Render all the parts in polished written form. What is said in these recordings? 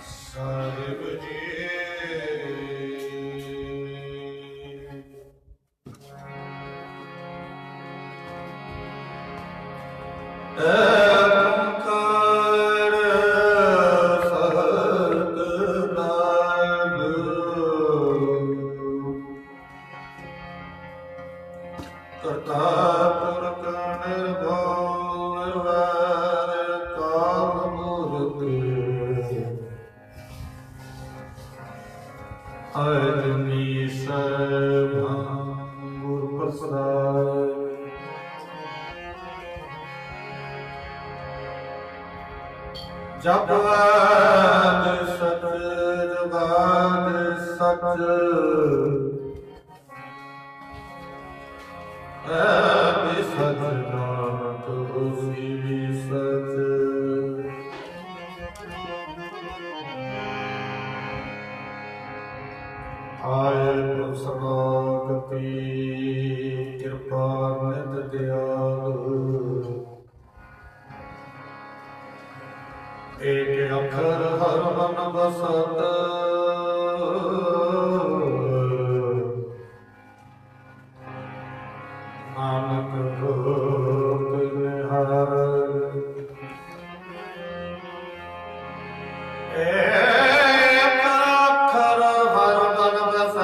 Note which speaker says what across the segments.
Speaker 1: ਸਾਹਿਬ ਜੀ ਓਂਕਾਰ ਸਤਿਨਾਮ ਕਰਤਾ ਪੁਰਖ ਨਿਰਭਉ ਨਿਰਵੈਰ ਕਾਲ ਮੂਰਤ ਅਜਨੀ ਸਰਬੰ ਗੁਰ ਪ੍ਰਸਾਦਿ ਜਪ ਵਾਦ ਸਚ ਜੁਗਾਦ ਸਚ ਐ ਸਚ ਨਾਨਕ ਹੋਸੀ ਵੀ ਸਚ ਆਏ ਪ੍ਰਸਨਾਗਤੀ ਕਿਰਪਾ ਨਿਤ ਦਿਆਲ ਏਕ ਅੱਖਰ ਹਰ ਮਨ ਬਸਤ ਨਾਨਕ ਹੋਤ ਨਿਹਾਲ ਏਕ ਅੱਖਰ ਹਰ ਮਨ ਬਸਤ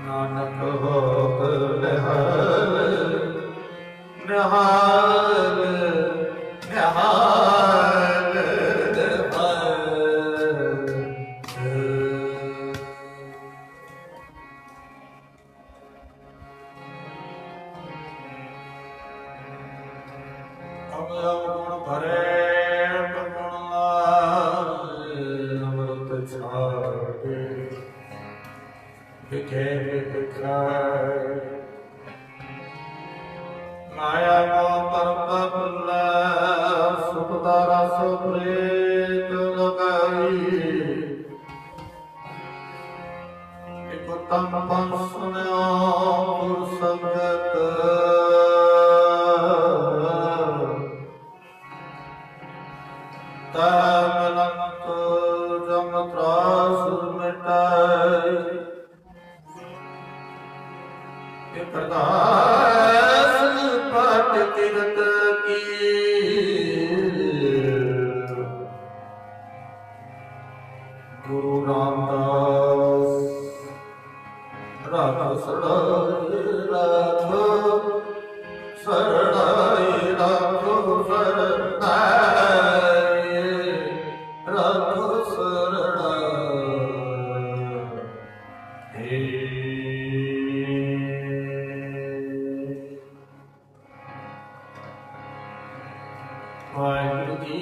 Speaker 1: ਨਾਨਕ ਹੋਤ ਨਿਹਾਲ ਨਿਹਾਲ ਨਿਹਾਲ ਅਬ ਗੁਣ ਭਰੇ ਗੁਣ ਲਾਏ ਅੰਮ੍ਰਿਤ ਛਾਏ ਵਿਖੇ ਵਿਖਾਏ ਮਾਇਆ ਮੋਹ ਪਰਮ ਭੁੱਲੈ ਸੁਖ ਦਾ ਰਸ ਪ੍ਰੀਤ ਲਗਾਈ ਇਕ ਤਨ ਮਨ ਸੁਨਿਓ ਗੁਰ ਸੰਗਤ ਤਾ ਮਲੰਕ ਜਮ ਤਰਾਸ ਮਿਟਾਏ ਇਕ ਅਰਦਾਸ ਪਟ ਕਿਰਤ ਕੀ ਗੁਰੂ ਰਾਮਦਾਸ ਰਾਖ ਸੜਾਏ ਰਾਖ ਸੜਾਏ ਰਾਖ ਸੜਾਏ ਰਾਖ ਸੜਾਏ ਵਾਹਿਗੁਰੂ ਜੀ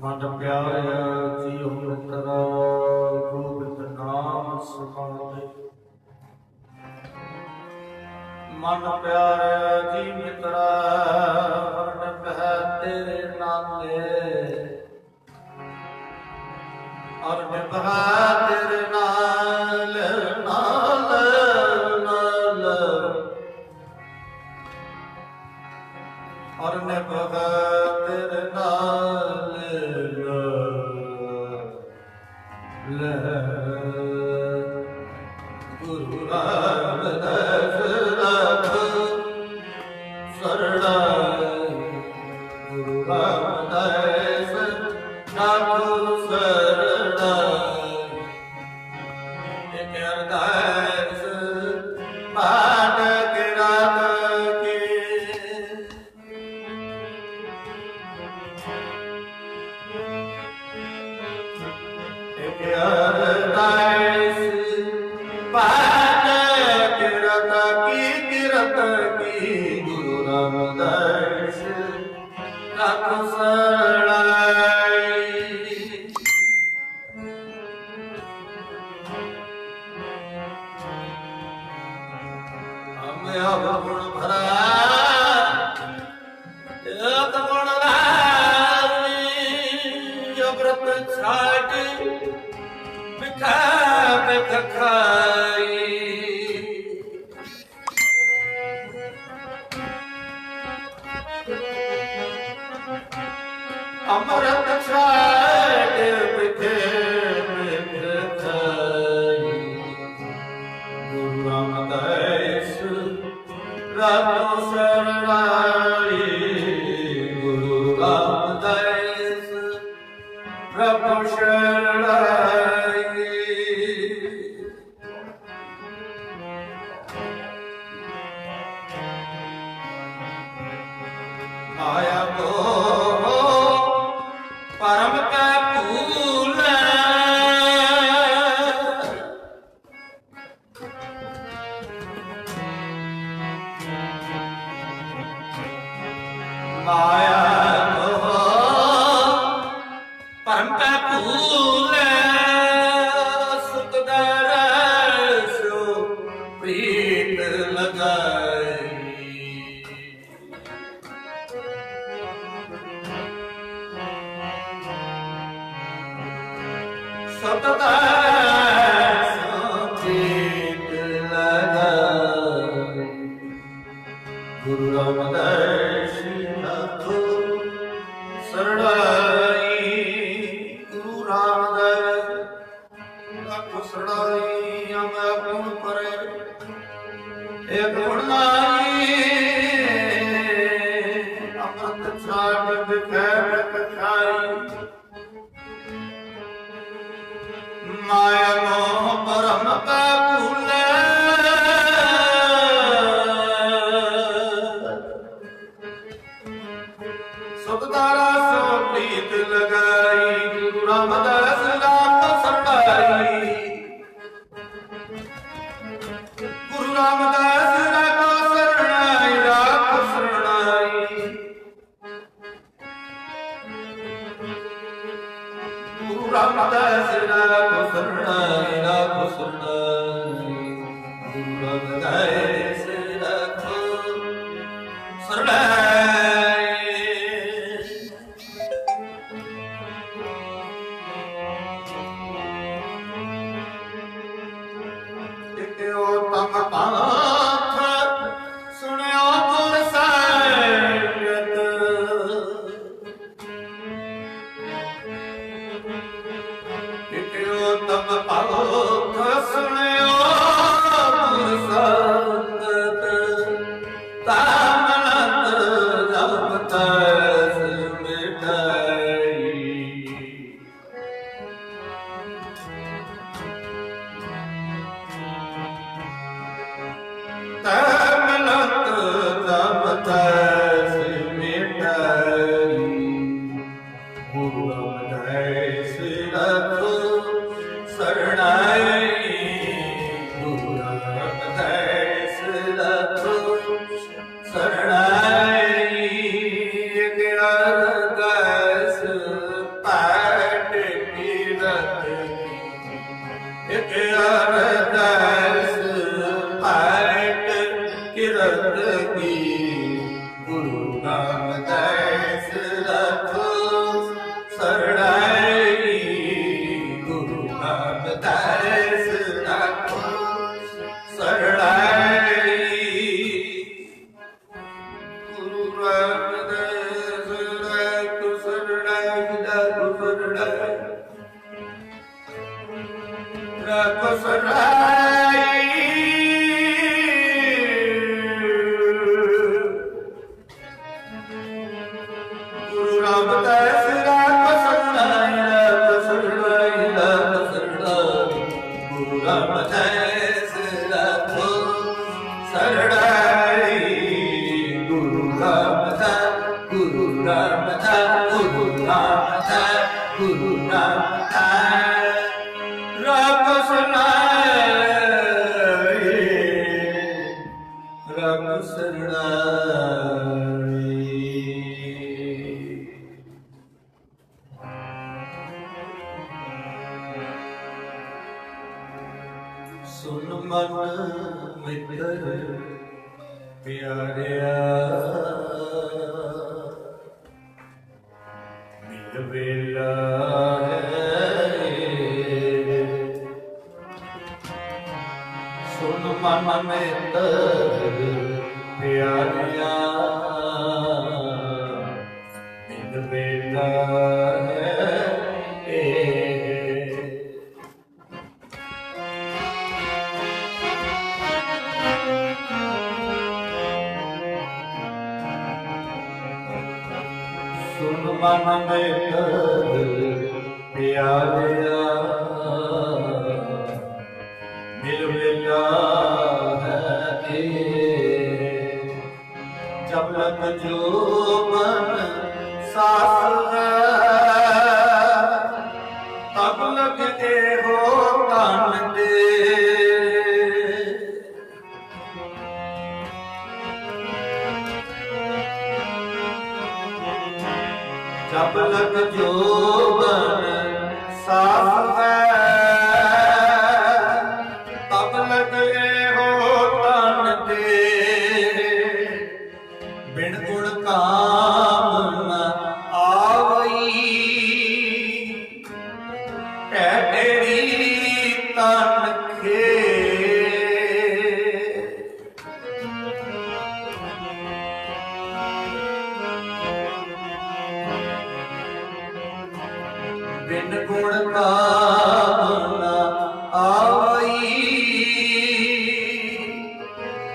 Speaker 1: ਮਨ ਪਿਆਰਿਆ ਜੀਉ ਮਿੱਤਰਾ ਗੋਬਿੰਦ ਨਾਮ ਸੁਖਾਵੇ ਮਨ ਪਿਆਰਿਆ ਜੀ ਮਿੱਤਰਾ ਵਰਨ ਪਹਿ ਤੇਰੇ ਨਾਲੇ ਔਰ ਨਿਭਾ ਤੇਰੇ ਨਾਲ ਨਾਲ ਨਾਲ ਔਰ ਨਿਭਾ ਤੇਰੇ ਨਾਲ ਨਾਲ ਗੁਰੂ ਰਾਮਦਾਸ ਰਾਖ ਸਰਣਾਏ ਗੁਰੂ ਰਾਮਦਾਸ ਰਾਖ ਸਰਣਾਏ ਇਕ ਅਰਦਾਸ ਪਾਠ ਕਿਰਤ ਕੀ ਇਕ ਅਰਦਾਸ ਪਾਠ ਕਿਰਤ ਕੀ ਗੁਰੂ ਰਾਮਦਾਸ ਰਾਖ ਸਰਣਾਏ ਹਮੇ ਅਬ ਗੁਣ ਭਰਾ ਸਾਜ ਮਿਠਾ ਮਿਠ ਖਾਈ ਅਮਰਤ ਛਾੜ ਮਿਠੇ ਮਿਠ ਖਾਈ ਗੁਰੂ ਰਾਮਦਾਸ ਰਾਤੋਂ ਸ਼ਰਣਾਈ ਗੁਰੂ ਰਾਮਦਾਸ ਪ੍ਰਭੂ ਸ਼ਰਣਾਈ ਆਇਆ ਮੋਹ ਪਰਮ ਕੈ ਭੂਲ ਮਾਇਆ ਮੋਹ ਪਰਮ ਕੈ ਭੂਲ ਸੁਖ ਦਾ ਰਸੋ ਪ੍ਰੀਤ ਲਗਾਈ ਸਤਿ ਸੰਜੀਤ ਲਗਾਈ ਗੁਰੂ ਰਾਮਦਾਸ ਨਾਥੋ ਸਰਣਾਈ ਗੁਰੂ ਰਾਮਦਾਸ ਨਾਥੋ ਸਰਣਾਈ ਅਮੈ ਗੁਣ ਪਰੇ ਏਕ ਗੁਣ ਨਾਈ ਅੰਮ੍ਰਿਤ ਛਾੜ ਵਿਖੇ ਕਥਾਈ ਮਾਇਆ ਮੋਹ ਪਰਮ ਕੈ ਭੂਲੇ ਸੁਖ ਦਾਰਾ ਸੋ ਪ੍ਰੀਤ ਲਗਾਈ ਗੁਰੂ ਰਾਮਦਾਸ ਨਾਥ ਸਰਣਾਈ ਗੁਰੂ ਰਾਮਦਾਸ ਨਾਥ ਸਰਣਾਈ ਰਾਖ ਸਰਣਾਈ ਗੁਰੂ ਰਾਮਦਾਸ ਨਾਥ ਸਰਣਾਈ ਰਾਖ ਸਰਣਾਈ ਗੁਰੂ ਰਾਮਦਾਸ ਨਾਥ ਸਰਣਾਈ ਟਿਕਿਓ ਤਮ ਪਾਥ ਸੁਣਿਓ ਗੁਰ ਸੰਗਤ ਟਿਕਿਓ ਤਮ ਪਾਥ ਸੁਣਿਓ ਗੁਰ ਸੰਗਤ ਤਾਮਨਤ ਜਪ ਤਸ ਮਿਟਾਈ ਤਾਮਨਤ ਜਪ ਤਸ ਮਿਟਾਈ ਗੁਰੂ ਰਾਮਦਾਸ ਨਾਥ ਸਰਣਾਈ ਗੁਰੂ ਰਾਮਦਾਸ ਨਾਥ ਸਰਣਾਈ ਅਰਦਾਸ ਪਾਠ ਕੀਰਤ ਇਕ ਅਰਦਾਸ ਪਾਠ ਕੀਰਤ ਕੀ ਗੁਰੂ ਰਾਮਦਾਸ ਨਾਥ ਸਰਣਾਈ ਗੁਰੂ ਰਾਮਦਾਸ ਨਾਥ ਸਰਣਾਈ ਗੁਰੂ ਰਾਮਦਾਸ ਨਾਥ ਸਰਣਾਈ ਨਾਥ ਸਰਣਾਈ ਨਾਥ ਸਰਣਾਈ ਗੁਰੂ ਰਾਮਦਾਸ ਨਾਥ ਸਰਣਾਈ ਨਾਥ ਸਰਣਾਈ ਨਾਥ ਸਰਣਾਈ ਗੁਰੂ ਰਾਮਦਾਸ ਨਾਥ ਸਰਣਾਈ ਗੁਰੂ ਰਾਮਦਾਸ ਗੁਰੂ ਰਾਮਦਾਸ ਗੁਰੂ ਰਾਮਦਾਸ ਗੁਰੂ ਰਾਮਦਾਸ ਰੱਬ ਸਰਣਾਈ ਰੱਬ ਸਰਣਾਈ ਸੁਨ ਮਨ ਮਿੱਤਰ ਪਿਆਰਿਆ ਮਿਲ ਵੇਲਾ ਹੈ ਮਿਲ ਵੇਲਾ ਹੈ ਸੁਨ ਮਨ ਮੇਰ ਪਿਆਰਿਆ ਮਿਲ ਵੇਲਾ ਹੈ ਜਬ ਲਗ ਜੋ ਮਨ ਸਾਸ ਹੈ ਤਬ ਲਗ ਇਹੋ ਤਨ ਦੇ जब लग जोबन साफ है तब लग हो तन दे बिन गुण काम न आवई तेरी तन खे बिन गुण काम न आवई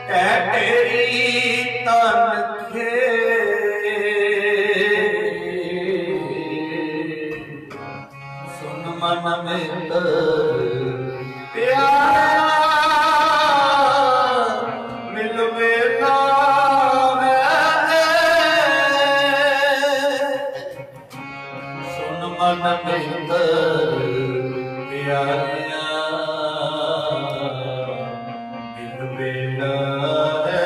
Speaker 1: तेरी तन खे सुन मन मित्र प्यारा मिल वेला मन मित्र प्यारिया मिल वेला है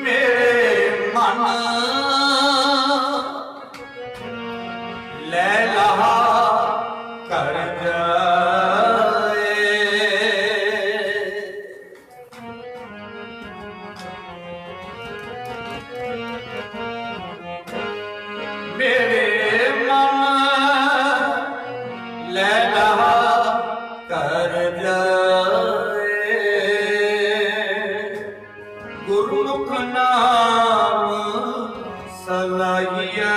Speaker 1: मेरे मन ਲੈ ਲਹਾ ਕਰ ਜਾਏ ਮੇਰੇ ਮਨ ਲੈ ਲਹਾ ਕਰ ਜਾਏ ਗੁਰਮੁਖ ਨਾਮ ਸਲਾਹੀਆ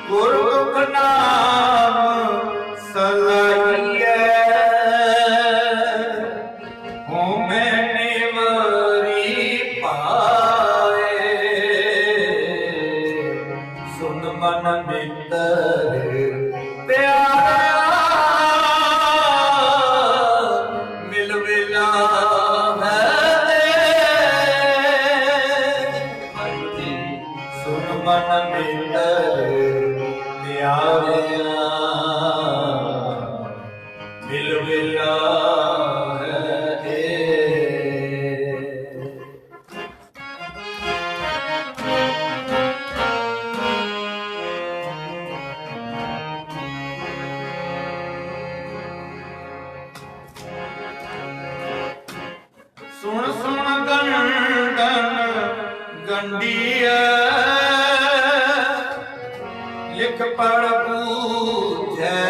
Speaker 1: ਗੁਰਮੁਖ ਨਾਮ ਸਲਾਹੀਐ ਹੋਮੈ ਨਿਵਰੀ ਪਾਏ ਸੁਨ ਮਨ ਮਿੱਤਰ ਪਿਆਰਾ ਮਿਲ ਵੇਲਾ ਸੁਨ ਮਨ ਮਿੱਤਰ ਪਿਆਰਿਆ ਮਿਲ ਵੇਲਾ ਹੈ ਸੁਣ ਸੁਣ ਗੰਡਨ ਗੰਡੀਆ ਲਿਖ ਪੜ ਬੂਝੈ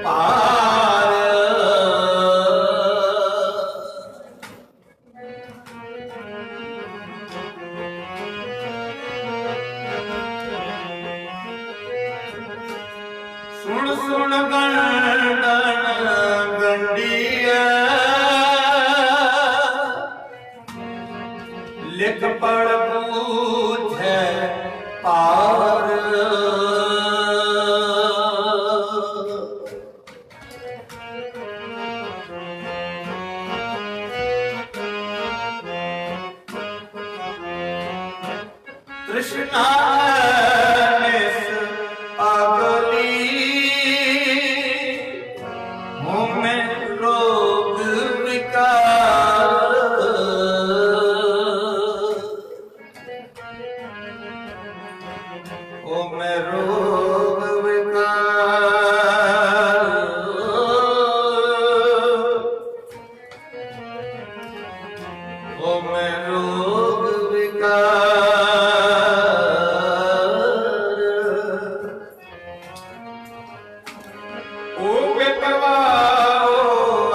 Speaker 1: ਪਾਰ ਸੁਣ ਸੁਣ ਗੰਡਨ ਗੰਡੀਆ ਲਿਖ ਪੜ ਬੂਝੈ ਪਾਰ ਤ੍ਰਿਸ਼ਨਾ ਨਿਸ ਅਗਲੀ ਹੋਮੈ ਰੋਗ ਵਿਕਾਰ ਮੈਂ ਰੋਗ ਵਿਕਾਰ ਉਹ ਵਿਕਵਾਓ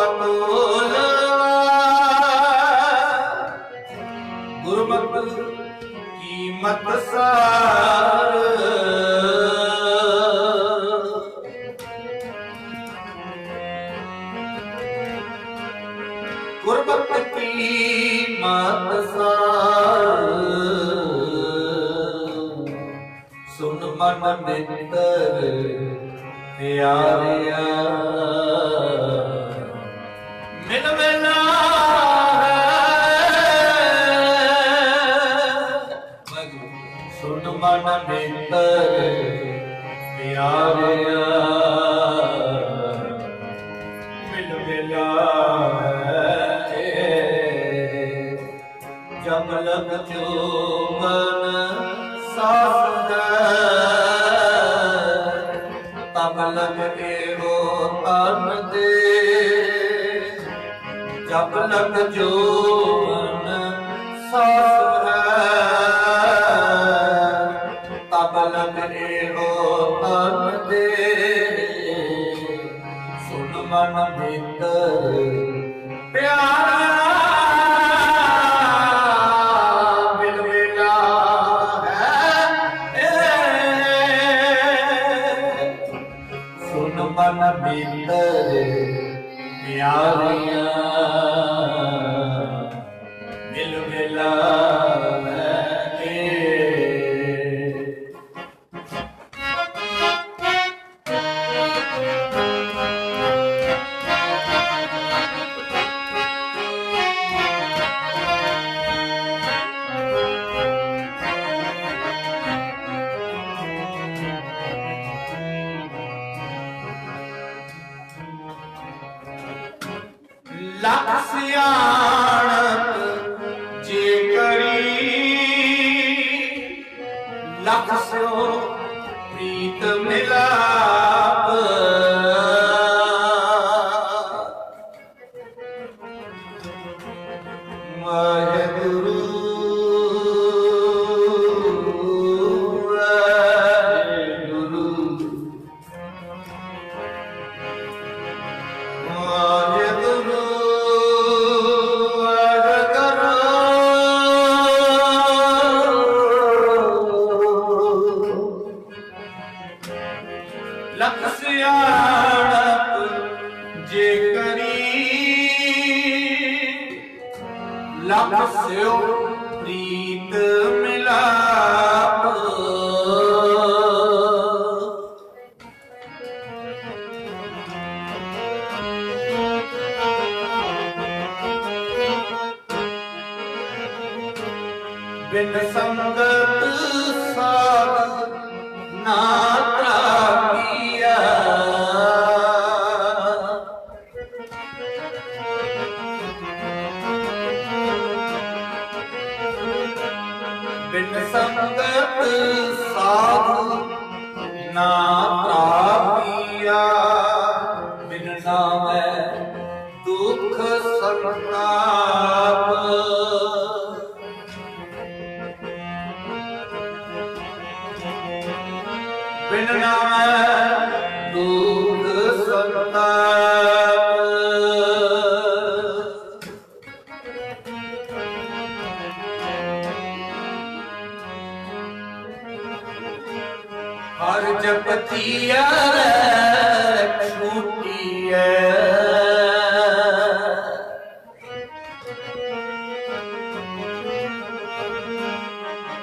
Speaker 1: ਅਤੋਲ ਗੁਰਮਤਿ ਕੀਮਤ ਸਾਰ ਗੁਰਮਤਿ ਕੀਮਤ ਸਾਰ ਸੁਨ ਮਨ ਮਿੱਤਰ ਪਿਆਰਿਆ ਮਿਲ ਮਿਲਾ ਸੁਨ ਮਨ ਮਿੱਤਰ ਪਿਆਰਿਆ ਮਿਲ ਮਿਲਾ ਜਬ ਲਗ ਜੋਬਨ ਸਾਧ ਤਬ ਲਗ ਇਹੋ ਤਨ ਦੇ ਜਬ ਲਗ ਜੋਬਨ ਸਾਧ ਤਬ ਲਗ ਇਹੋ ਤਨ ਦੇ ਸੁਨ ਮਨ ਭੀਤਰ ਪਿਆਰਾ ਮਨ ਭੀਤਰ ਪਿਆਰਿਆ ਮਿਲ ਮਿਲਾਵੇ ਲਖ ਸਿਆਣਪ ਜੇ ਕਰੀ ਲਖ ਸਿਓ ਪ੍ਰੀਤ ਮਿਲਾਪ ਵਾਹਿਗੁਰੂ ਲਖ ਸਿਆਣਪ ਜੇ ਕਰੀ ਲਖ ਸਿਓ ਪ੍ਰੀਤ ਮਿਲਾਪ ਬਿਨ ਸੰਗਤ ਸਾਧ ਨਾ ਤਰਾਪੀਆ ਬਿਨ ਸੰਗਤ ਸਾਧ ਨਾ ਤਰਾਪੀਆ ਬਿਨ ਨਾਮੈ ਦੁਖ ਸੰਤਾਪ ਬਿਨ ਨਾਮੈ ਦੁਖ ਸੰਤਾਪ ਹਰ ਜਪਤੀਆ ਛੂਟੀਐ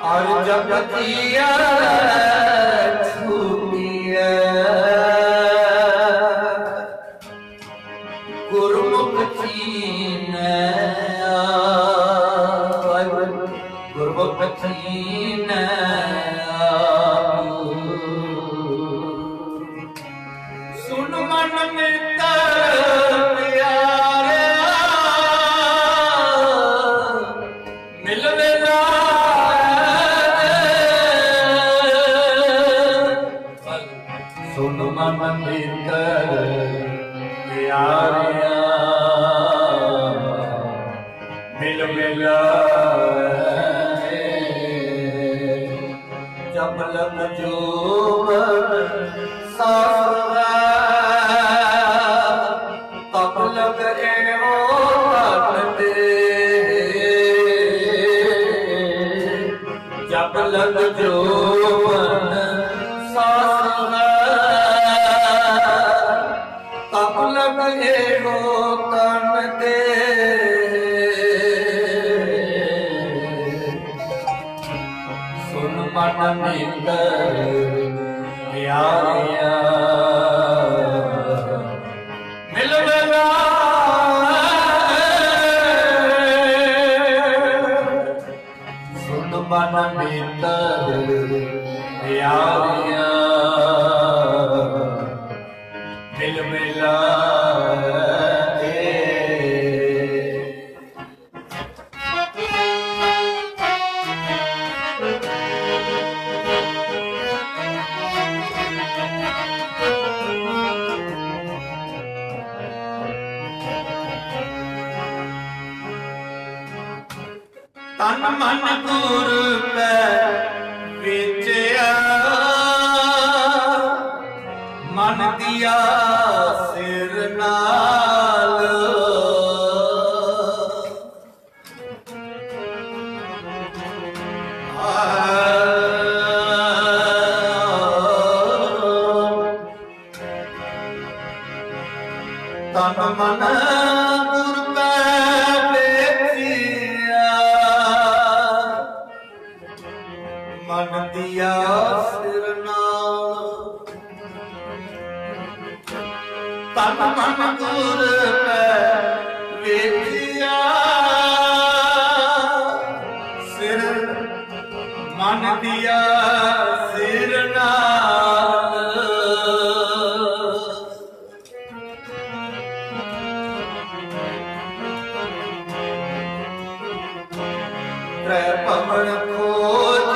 Speaker 1: ਹਰ ਜਪਤੀਆ ਗੁਰਮੁਖ ਚੀਨੈ ਗੁਰਮੁਖ ਚੀਨੈ ਸੁਨ ਮਨ ਮਿੱਤਰ ਪਿਆਰਿਆ ਮਿਲ ਮਿਲਾ ਸੁਨ ਮਨ ਮਿੱਤਰ ਪਿਆਰਿਆ ਮਿਲ ਮਿਲਾ जब लग जोबन सास तब लग एवो तन दे जब लग जोबन सास तब लग एवो तन दे सुन मन नींदर यारिया मिल गया सुन मन नींदर यारिया मिल मिला तन मन गुर पै विचया मन दिया सिर नाल तन मन गुर पै मन दिया सिर नाल तन मन गुर पै वेखिया सिर मन दिया सिर नाल त्रै पवन खोज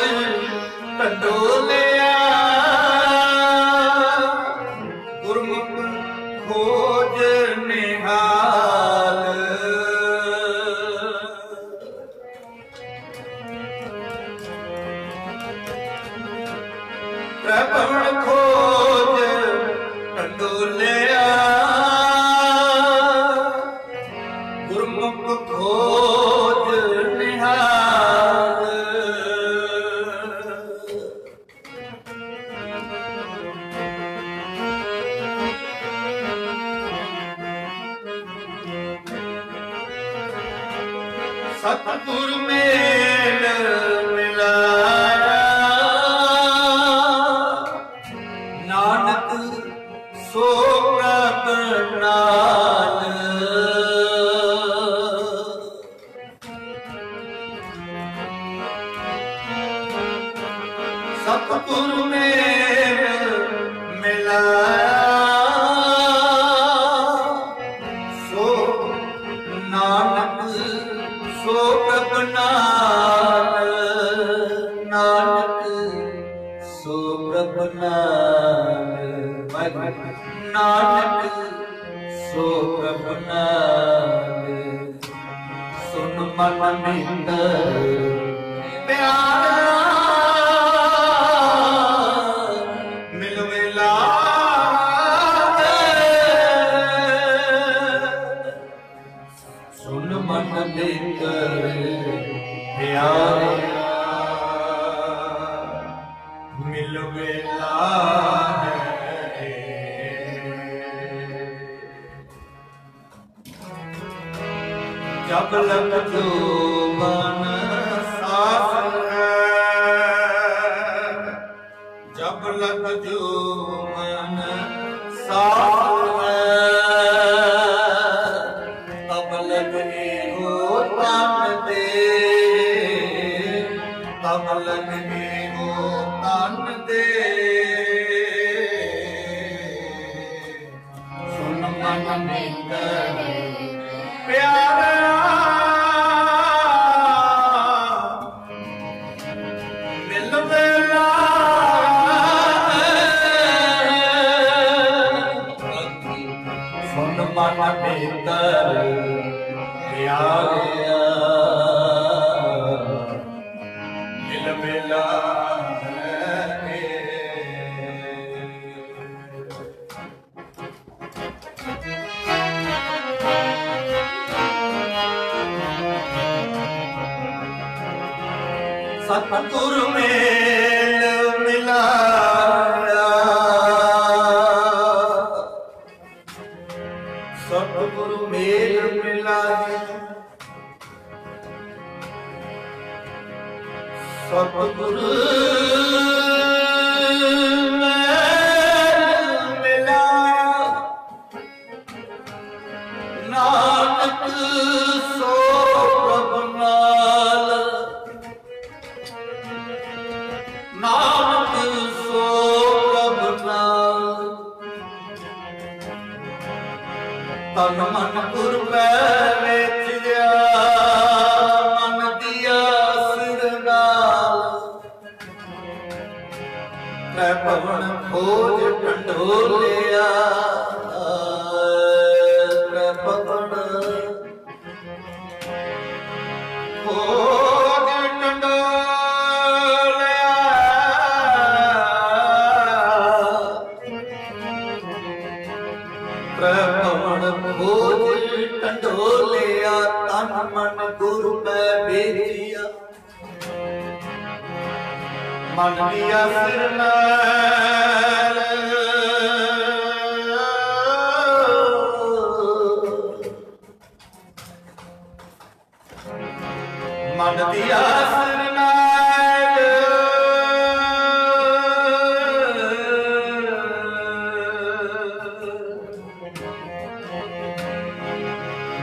Speaker 1: टंडोलिया गुरमुख खोज निहाल त्रै पवन खोज टंडोलिया गुरमुख खोज निहाल सतगुर मेल मिलाया नानक सो प्रभ नाल सतगुर मेल मिलाया सो नानक सो प्रभ नाल नानक सो प्रभ नाल नानक सो प्रभ नाल सुन मन नींदर प्यारा मिल मिला सुन मन नींदर प्यारा मिल मिला जब लग जोबन सास जब लग जोबन सास तब लग एगो तन दे तब लग एगो तन दे सुन मन नींदर प्यारा मिल मिला सुन मन नींदर प्यारा सतगुर मेल मिलाया, सतगुर मेल मिलाया, सतगुर नानक सो प्रभ नाल, नानक सो प्रभ नाल, तन मन गुर पै वेचिया, मन दिया सिर नाल, तै भवन खोज ढंढोलिया, ढंढोलिया, तन मन गुरु मैं भेजिया, मन दिया सिर नाल, मन दिया सिर नाल,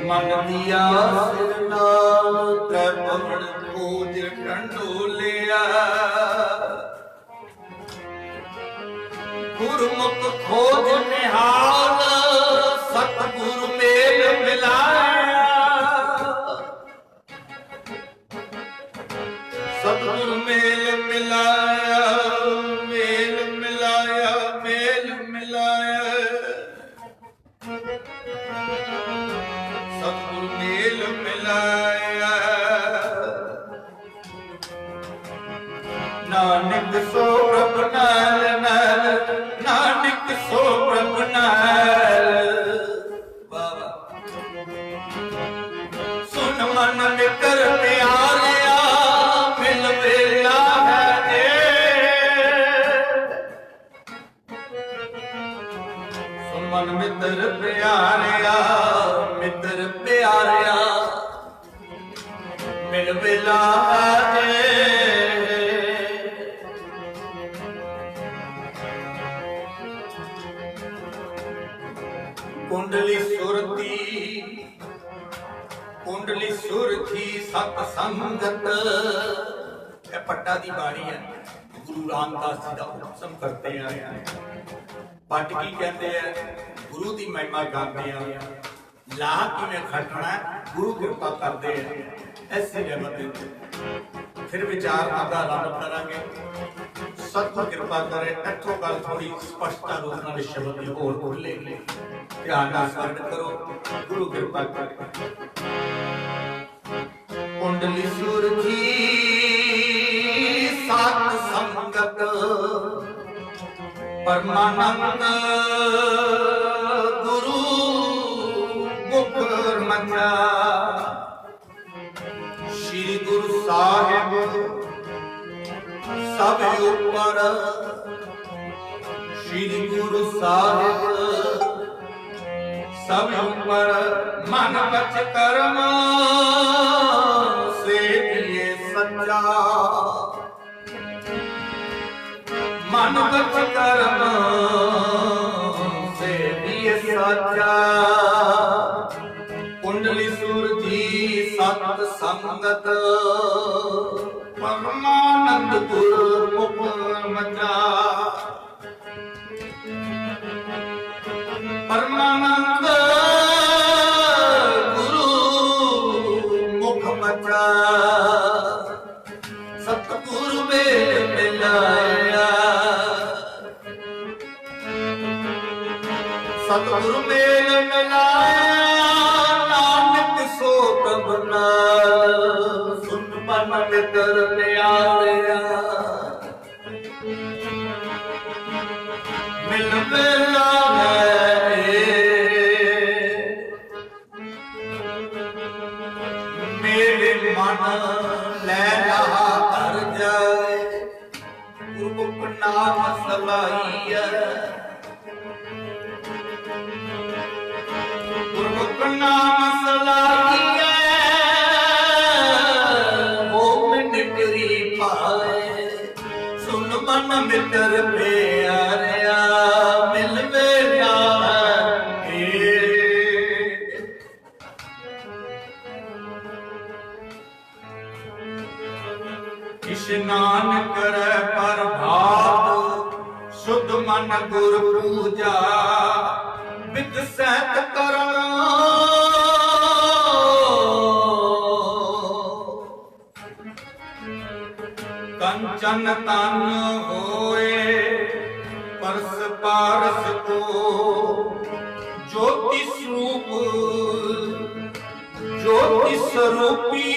Speaker 1: मन दिया सिर नाल, तै भवन खोज ढंढोलिया, गुरमुख खोज निहाल, सतगुर मेल मिलाया, सतगुर मेल मिलाया, मेल मिलाया, मेल मिलाया, सतगुर मेल मिलाया, नानक सो प्रभ नाल नाल, नानक सो प्रभ नाल, सुन मन मित्र प्यारिया, मिल वेला है सुन मन मित्र प्यारिया, मित्र प्यारिया, मिल वेला है, कुंडली सुरती, कुंडली सुरती सत संगत, यह पट्टा दी बाणी है, गुरु रामदास जी का उपसम करते हैं, पट की कहते हैं, गुरु की महिमा गाते हैं, ला किवें खटना गुरु कृपा करते हैं, ऐसी रहमत फिर विचार आपका आरंभ करांगे, सतगुर कृपा करे, इत्थों गल थोड़ी स्पष्टता रूप नाल शब्द होर बोले, ध्यान नाल स्मरण करो, गुरु कृपा करे। कुंडली सुरती सत संगत, परमानंद गुरु मुख मचा, श्री गुरु साहिब सब ऊपर, श्री गुरु साहिब सब ऊपर, मन बच कर्म से दिए सच्चा, मन बच कर्म से दिए सच्चा, कुंडली सुरती सत संगत, परमानंद गुरु मुख मचा, परमानंद गुरु मुख मचा, सतगुरु मेल मिलाया, सतगुरु मेल मिलाया, नानक सो प्रभ नाल, सुन मन मित्र प्यारिया, मिल वेला मेरे मन ले रहा कर नाम सलाहिया गुरमुख नाम सलाहिया वो मिटरी पाए सुन मन मित्र प्यारिया मिलवे ना इशनान करे प्रभात शुद्ध मन गुर पूजा विद सहत करना कंचन तन होए परस पारस को ज्योति स्वरूप ज्योति स्वरूपी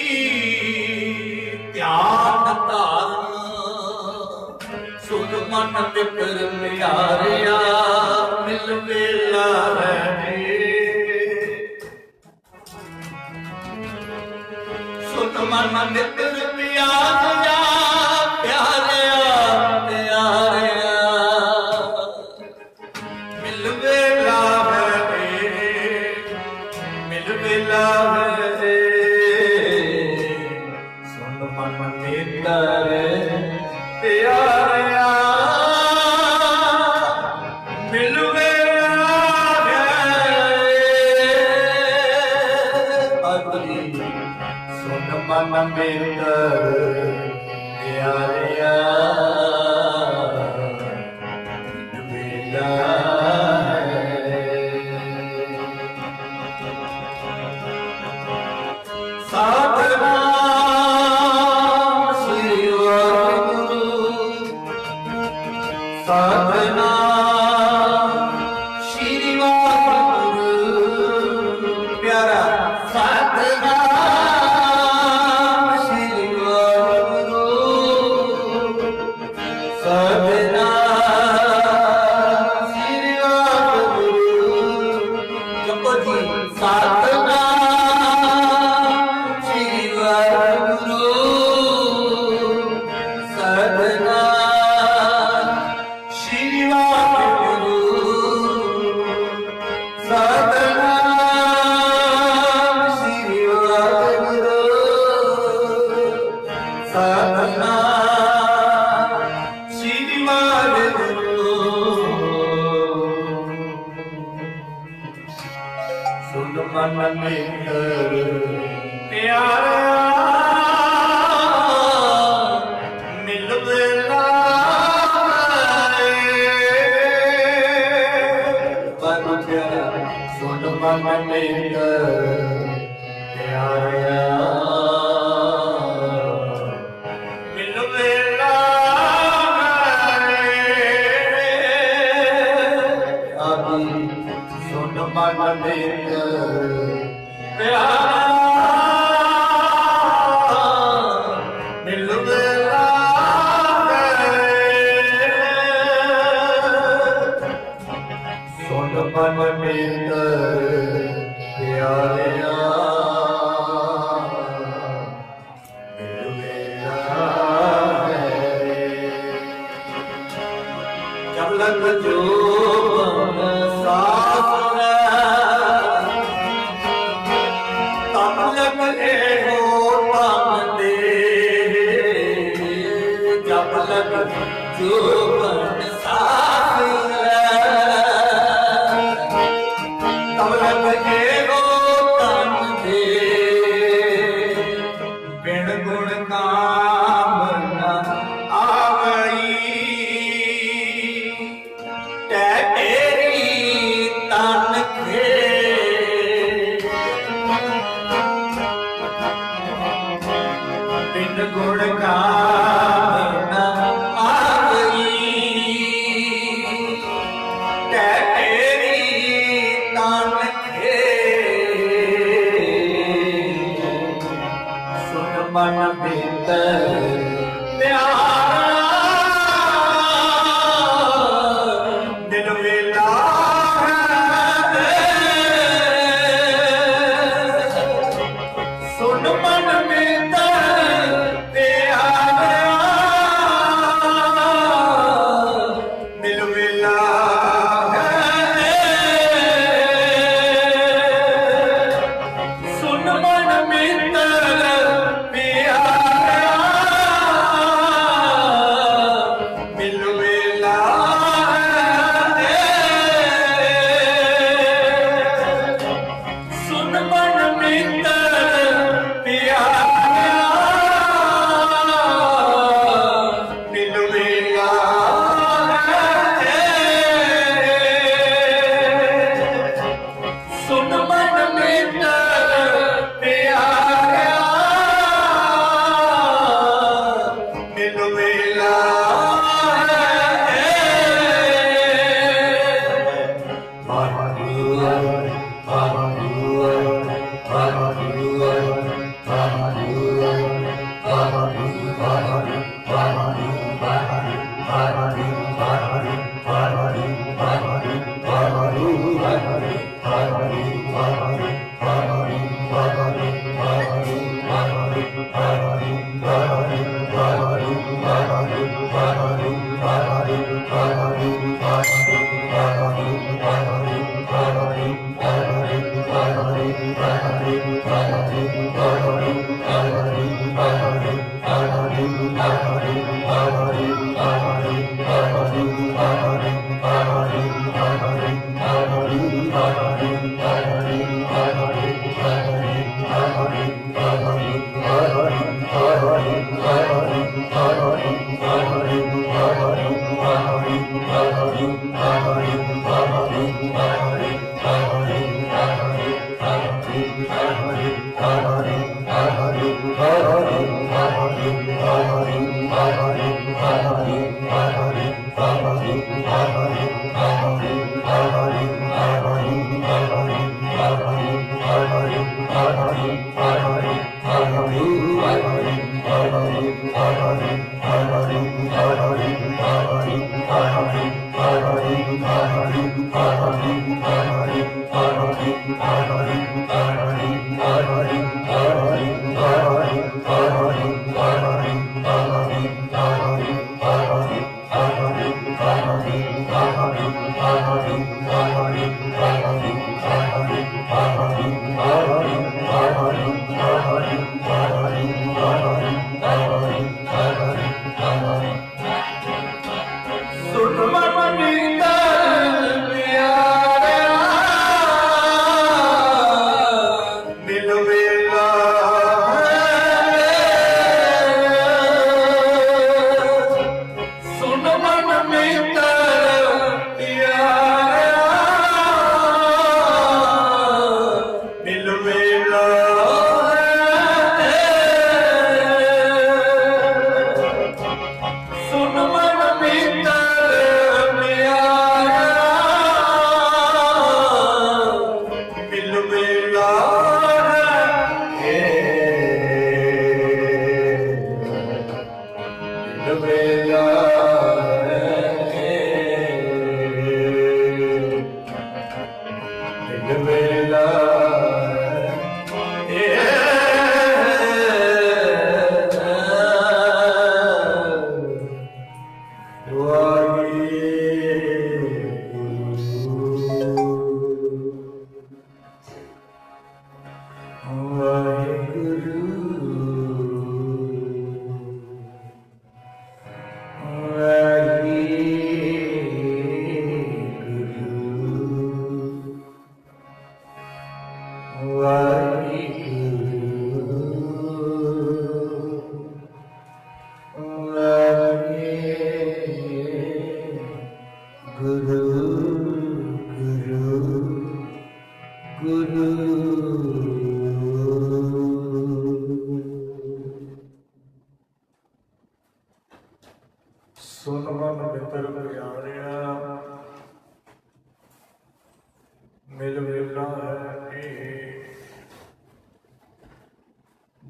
Speaker 1: ध्यान धारण सुध मन मित्र प्यारिया मिल वेला रहे सुध मन मित्र प्यारिया प्यारिया प्यारिया मिल वेला रहे मिल वेला रहे मन मित्र प्यारिया मिलवे अगली सुन मन मित्र प्यारिया मिलवेला साधना साधना श्री वाहिगुरु प्यारा साधना श्री वाहिगुरु साधना श्री वाहिगुरु जपो जी साधना श्री वाहिगुरु साधना साधना श्री वाहिगुरु सुन मन मित्र प्यारा मिल वेला सुन मन मित्र प्यारा सुन मन मित्र प्यारा मिल वेला सुन मन मित्र प्यारिया मिल वेला जब लग जो जो बन साथ तब लगे हो तन दे बिन गुण काम न आवई तेरी तन खे बिन गुण काम न मन मित्र प्यारा दिल वेला सुन मन मित्र प्यारा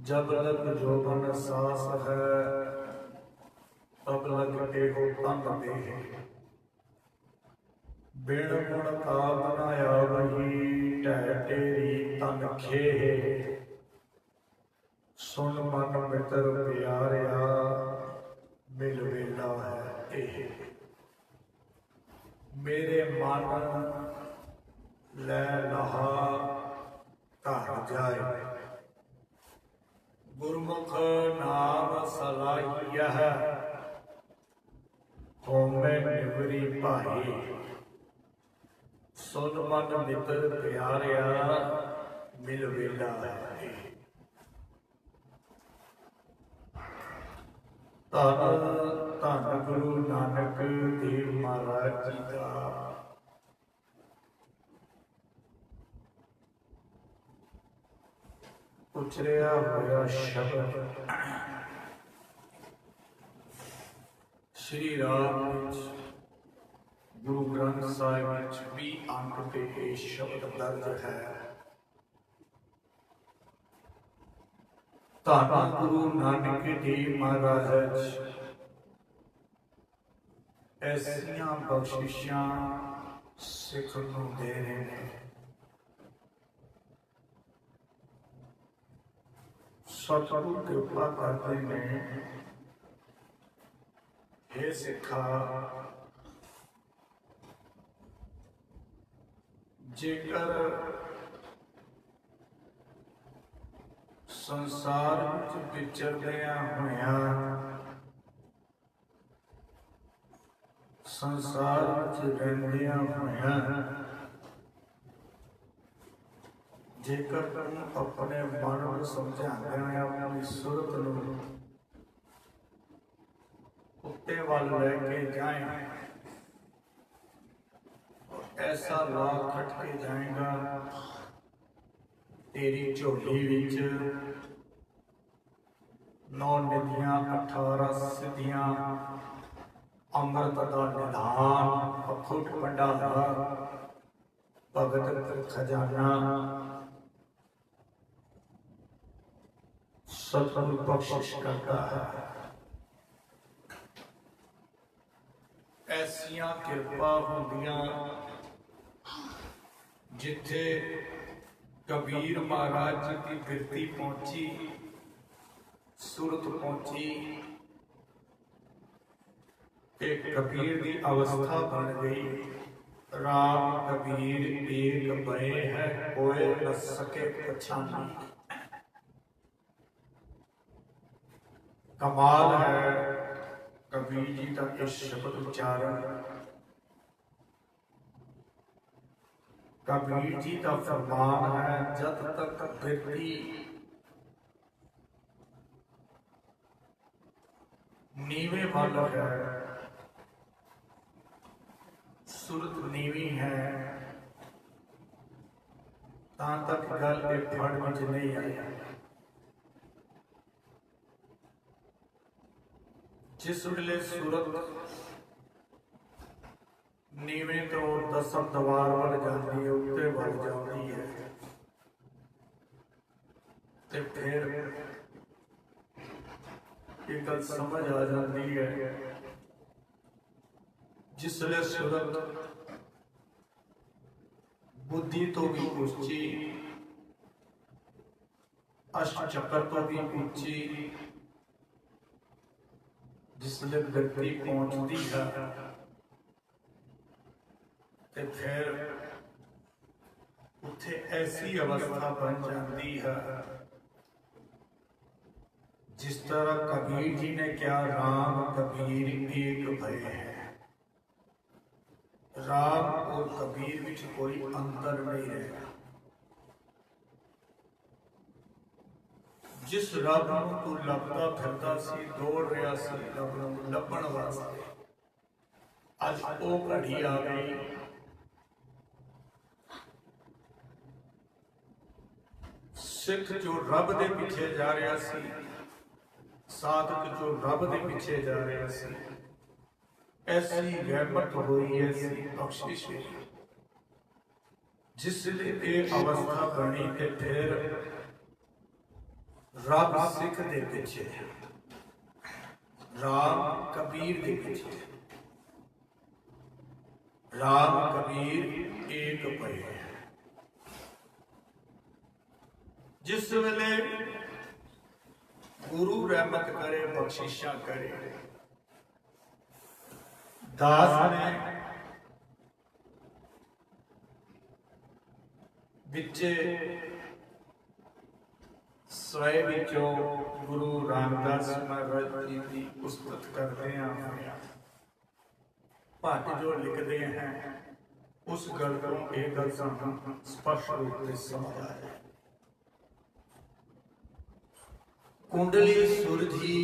Speaker 2: जब लग जोबन सास है तब लग के हो तन दे बिन गुण का बनाया वही ढह तेरी तन खे सुन मन मित्र प्यारिया मिल वेला है एह मेरे मन लै लहा घर जाए गुरमुख नाम सलाहियह होमे निवरी भाई सुन मन मित्र प्यारिया मिल वेला है धन धन गुरु नानक देव महाराज जी का उचरिया होया शब्द श्री राम गुरु ग्रंथ साहिब 20 अंक पे ये शब्द दर्ज है। ਧੰਨ ਗੁਰੂ ਨਾਨਕ ਦੇਵ ਮਹਾਰਾਜ ਐਸੀਆਂ ਬਖਸ਼ਿਸ਼ਾਂ ਸਿੱਖ ਨੂੰ ਦੇ ਰਹੇ ਨੇ। ਸਤਿਗੁਰੂ ਕਿਰਪਾ ਕਰਦੇ ਨੇ। हे ਸਿੱਖਾ, ਜੇਕਰ ਸੰਸਾਰ ਵਿੱਚ ਵਿਚਰਦਿਆਂ ਹੋਇਆਂ, ਸੰਸਾਰ ਵਿੱਚ ਰਹਿੰਦਿਆਂ ਹੋਇਆਂ, ਜੇਕਰ ਤੂੰ ਆਪਣੇ ਮਨ ਨੂੰ ਸਮਝਾਉਂਦਿਆਂ ਆਪਣੀ ਸੁਰਤ ਨੂੰ ਉੱਤੇ ਵੱਲ ਲੈ ਕੇ ਜਾਏ, ऐसा लाभ खट के जाएगा तेरी झोली विच 9 निधियां 18 सिद्धियां अमृत का निधान अखुट भंडारा भगत खजाना सतगुरु बख्शिश करता है। ऐसियां किरपा होंदियां जिथे कबीर महाराज जी की बिरती पहुंची, सुरत पहुंची, एक कबीर की अवस्था बन गई। राम कबीर एक भय है कोई न सके पछाना। कमाल है कबीर जी का इस शब्द उच्चारण। कबीर जी का फरमान है, जब तक बिरती नीवे वाल है, सुरत नीवी है, तां तक गल के फड़ विच नहीं आई। जिस वेले सुरत नीवे तो 10 दवार वाल जाती है, उत्ते वाल जाती है, ते फिर एक गल समझ आ जाती है। जिसले सुरत बुद्धि तो भी ऊंची, अष्ट चक्र तो भी ऊंची, जिसले व्यक्ति पहुंचती है ते फिर उत्थे ऐसी अवस्था बन जाती है जिस तरह कबीर जी ने क्या, राम कबीर एक भय है। राम और कबीर में कोई अंतर नहीं रहेगा। जिस रब नूं तू लभदा फिरदा सी, दौड़ रहा सी रब नूं लभण वास्ते, अज वो घड़ी आ गई। सिख जो रब दे पीछे जा रहा सी, साधक जो रब दे पीछे जा रहा सी, ऐसी रहमत हुई, ऐसी बख्शिश हुई। जिसले ये अवस्था बनी ते फिर रब सिख दे पीछे, राम कबीर दे पीछे, राम कबीर एक भय है। जिस वेले गुरु रहमत करे, बख्शिशा करे, दास ने बिचे स्वय विचों गुरु रामदास महाराज जी की पुस्तक करते हैं, भट्ट जो लिखते हैं, उस गल को एक गल स्पष्ट रूप से समझ आए। कुंडली सुरझी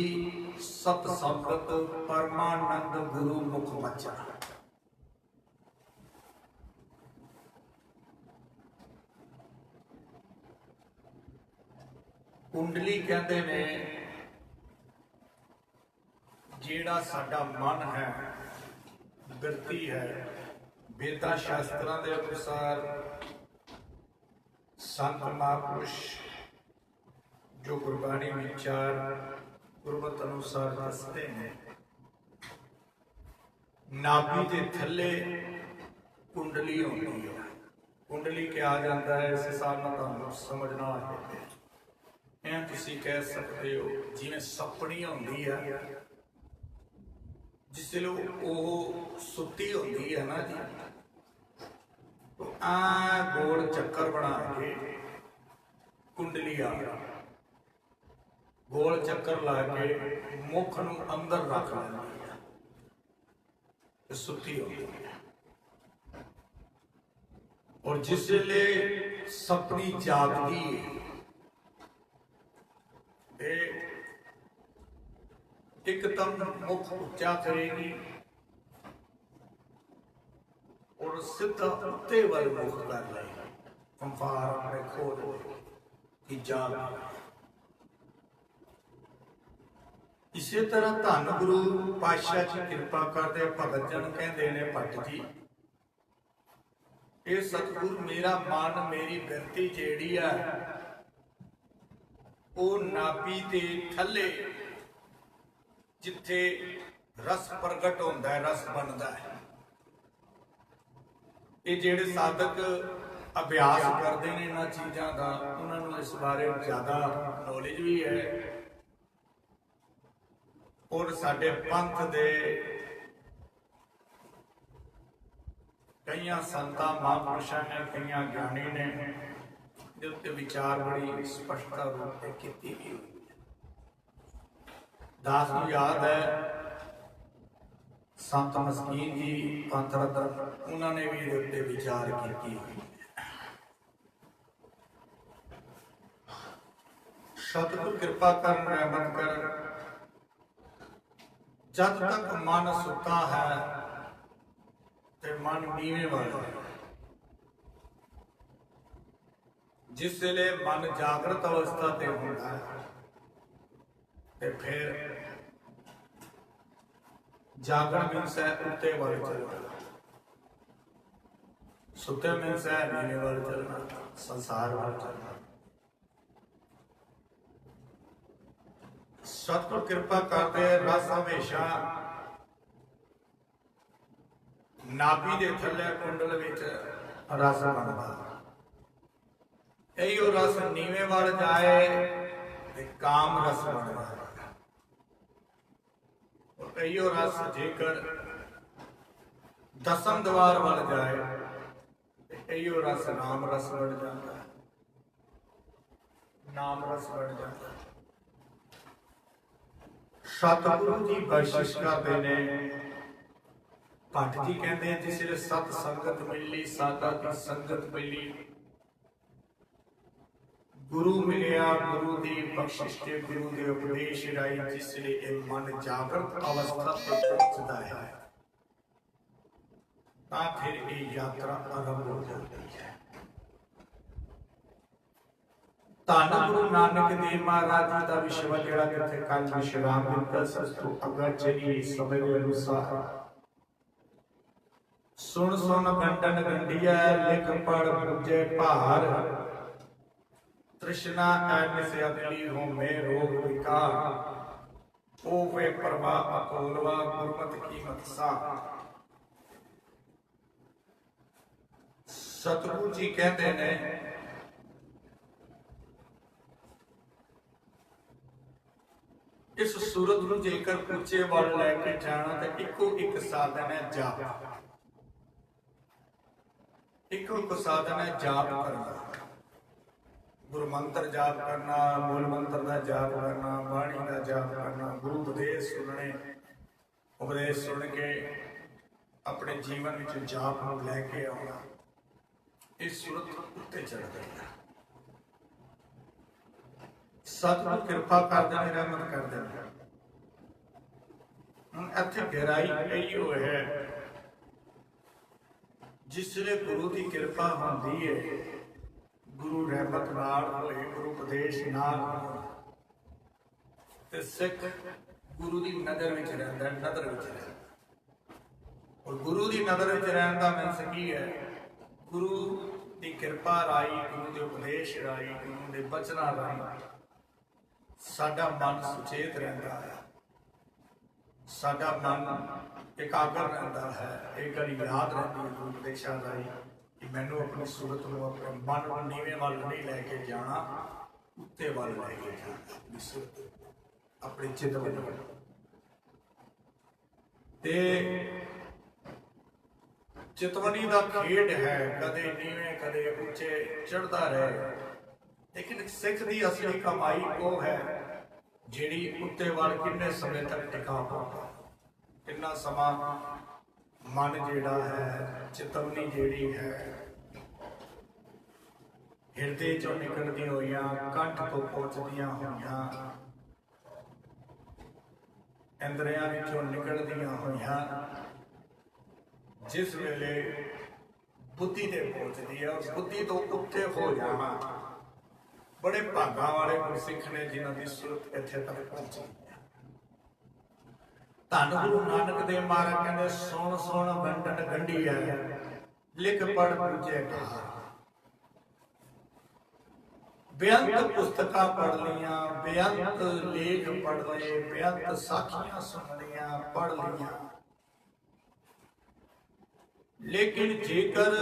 Speaker 2: सत संगत परमानंद गुरु मुख बचा। कुंडली कहते ने जेड़ा साडा मन है, बिरती है, वेदा शास्त्रां दे अनुसार संत महापुरुष ਜੋ ਗੁਰਬਾਣੀ ਵਿਚਾਰ ਗੁਰਮਤਿ ਅਨੁਸਾਰ ਦੱਸਦੇ ਨੇ, ਨਾਭੀ ਦੇ ਥੱਲੇ ਕੁੰਡਲੀ ਹੁੰਦੀ ਹੈ। ਕੁੰਡਲੀ ਕਿਹਾ ਜਾਂਦਾ ਹੈ, ਇਸ ਹਿਸਾਬ ਨਾਲ ਤੁਹਾਨੂੰ ਸਮਝਣਾ ਹੈ। ਇਹ ਤੁਸੀਂ ਕਹਿ ਸਕਦੇ ਹੋ ਜਿਵੇਂ ਸੱਪਣੀ ਹੁੰਦੀ ਹੈ, ਜਿਸ ਵੇਲੇ ਉਹ ਸੁੱਤੀ ਹੁੰਦੀ ਹੈ ਨਾ ਜੀ, ਆ ਗੋਲ ਚੱਕਰ ਬਣਾ ਕੇ ਕੁੰਡਲੀ ਆ ਗੋਲ ਚੱਕਰ ਲਾ ਕੇ ਮੁਖ ਨੂੰ ਅੰਦਰ ਰੱਖ ਲੈਂਦੀ ਹੈ ਤੇ ਸੁੱਤੀ ਹੁੰਦੀ ਹੈ। ਔਰ ਜਿਸ ਵੇਲੇ ਸੱਪਣੀ ਜਾਗਦੀ ਹੈ, एकदम मुख ऊंचा करेगी और सीधा उत्ते वाले मुख कर लेगी, पंफार अपने खोल की जाग। इसी तरह धन गुरु पातशाह जी कृपा करते भगत जन कहते ने, भट्ट जी ये सतगुर मेरा मन मेरी बिरती जेड़ी है वो नाभि दे थले जिथे रस प्रगट होता है, रस बनता है। ये जेड़े साधक अभ्यास करते हैं इन्हां चीज़ां दा, उन्होंने इस बारे ज़्यादा नॉलेज भी है। और साडे पंथ दे कई संतां महापुरुषां ने, कई ज्ञानी ने दे उत्ते विचार बड़ी स्पष्टता रूप से कीती गई। दास को याद है संत मस्कीन जी पंथ रत्न, उन्होंने भी इहदे उत्ते विचार की। सतगुर कृपा कर रहमत कर, जब तक मन सुता है ते मन नीवे वाला है। जिस वेले मन जागृत अवस्था ते होता है ते फिर जागरण मीनस है उत्ते वाले चलना, सुते मीनस है नीवे वाले चलना, संसार वाले चलना। सतगुर कृपा करते रस हमेशा नाभि दे थल्ले कुंडल विच रस बनदा, यही रस नीवे वाल जाए ते काम रस बनदा। कईओ रस जेकर दसम द्वार बन जाए, कईओ रस नाम रस बन जाता है, नाम रस बन जाता है। सतगुरु जी बख्शिश करते ने, भट्ट जी कहते हैं जिसले सत संगत मिली, साधा की संगत मिली, गुरु मिलिया, गुरु दी बख्शिश ते गुरु दे उपदेश राई, जिसले मन जागृत अवस्था पर पहुंचता है ता फिर ये यात्रा आरंभ हो जाती है। धन गुरु नानक देव महाराज जी का विश्व जेड़ा जिथे कल विश्राम दिता, सस्तु अगर चली समय अनुसार सुन सुन गंडन गंडिया, लिख पढ़ पूजे भार, तृष्णा ऐन से अगली हो में रोग विकार, ओ वे प्रवाह अकोलवा गुरमत की मतसा। सतगुरु जी कहते हैं इस सूरत को जेकर ऊंचे वाल लैके जाना तो इको एक साधन है जाप, इको एक साधन है जाप करना। गुरु मंत्र जाप करना, मूल मंत्र का जाप करना, बाणी का जाप करना, गुरु उपदेश सुनने, उपदेश सुन के अपने जीवन में जाप को लैके आना, इस सूरत उत्ते चढ़ गई। सतगुर कृपा कर देने, रहमत कर देने। हुण इत्थे गहराई इहो है, जिसले गुरु की कृपा होंदी है, गुरु रहमत नाल होए, गुरु उपदेश नाल ते सिख गुरु की नज़र विच रहिंदा है, नज़र विच रहिंदा। और गुरु की नज़र विच रहण दा मीनस की है, गुरु की कृपा राई, गुरु के उपदेश राई, गुरु के बचना राई ਸਾਡਾ ਮਨ ਸੁਚੇਤ ਰਹਿੰਦਾ ਹੈ, ਸਾਡਾ ਮਨ ਇਕਾਗਰ ਰਹਿੰਦਾ ਹੈ। ਇਹ ਗੱਲ ਯਾਦ ਰਹਿੰਦੀ ਹੈ ਗੁਰੂ ਉਪਦੇਸ਼ ਰਾਹੀਂ ਕਿ ਮੈਨੂੰ ਆਪਣੀ ਸੂਰਤ ਨੂੰ, ਆਪਣੇ ਮਨ ਨੂੰ ਨੀਵੇਂ ਵੱਲ ਨਹੀਂ ਲੈ ਕੇ ਜਾਣਾ, ਉੱਤੇ ਵੱਲ ਲੈ ਕੇ ਜਾਣਾ, ਆਪਣੇ ਚਿੱਤ ਵੱਲ। ਤੇ ਚਿਤਵਨੀ ਦਾ ਖੇਡ ਹੈ, ਕਦੇ ਨੀਵੇਂ ਕਦੇ ਉੱਚੇ ਚੜ੍ਹਦਾ ਰਹੇ। ਲੇਕਿਨ ਸਿੱਖ ਦੀ ਅਸਲੀ ਕਮਾਈ ਉਹ ਹੈ ਜਿਹੜੀ ਉੱਤੇ ਵੱਲ ਕਿੰਨੇ ਸਮੇਂ ਤੱਕ ਟਿਕਾ ਪਾਉਂਦਾ, ਕਿੰਨਾ ਸਮਾਂ ਮਨ ਜਿਹੜਾ ਹੈ, ਚਿਤਵਨੀ ਜਿਹੜੀ ਹੈ, ਹਿਰਦੇ ਚੋਂ ਨਿਕਲਦੀਆਂ ਹੋਈਆਂ, ਕੰਠ ਤੋਂ ਪਹੁੰਚਦੀਆਂ ਹੋਈਆਂ, ਇੰਦਰੀਆਂ ਵਿੱਚੋਂ ਨਿਕਲਦੀਆਂ ਹੋਈਆਂ, ਜਿਸ ਵੇਲੇ ਬੁੱਧੀ ਤੇ ਪਹੁੰਚਦੀ ਹੈ, ਉਸ ਬੁੱਧੀ ਤੋਂ ਉੱਤੇ ਹੋ ਜਾਣਾ। ਬੜੇ ਭਾਗਾਂ ਵਾਲੇ ਗੁਰਸਿੱਖ ਨੇ ਜਿਨ੍ਹਾਂ ਦੀ ਸੁਰਤ ਇੱਥੇ ਤੱਕ ਪਹੁੰਚੀ ਹੈ। ਧੰਨ ਗੁਰੂ ਨਾਨਕ ਦੇਵ ਮਹਾਰਾਜ ਕਹਿੰਦੇ, ਸੁਣ ਸੁਣ ਵੰਡਣ ਗੰਢੀ ਹੈ, ਲਿਖ ਪੜ੍ਹ ਬੁੱਝੇ ਘਾਰ। ਬੇਅੰਤ ਪੁਸਤਕਾਂ ਪੜ੍ਹ ਲਈਆਂ, ਬੇਅੰਤ ਲੇਖ ਪੜ੍ਹ ਲਏ, ਬੇਅੰਤ ਸਾਖੀਆਂ ਸੁਣ ਲਈਆਂ, ਪੜ੍ਹ ਲਈਆਂ, ਲੇਕਿਨ ਜੇਕਰ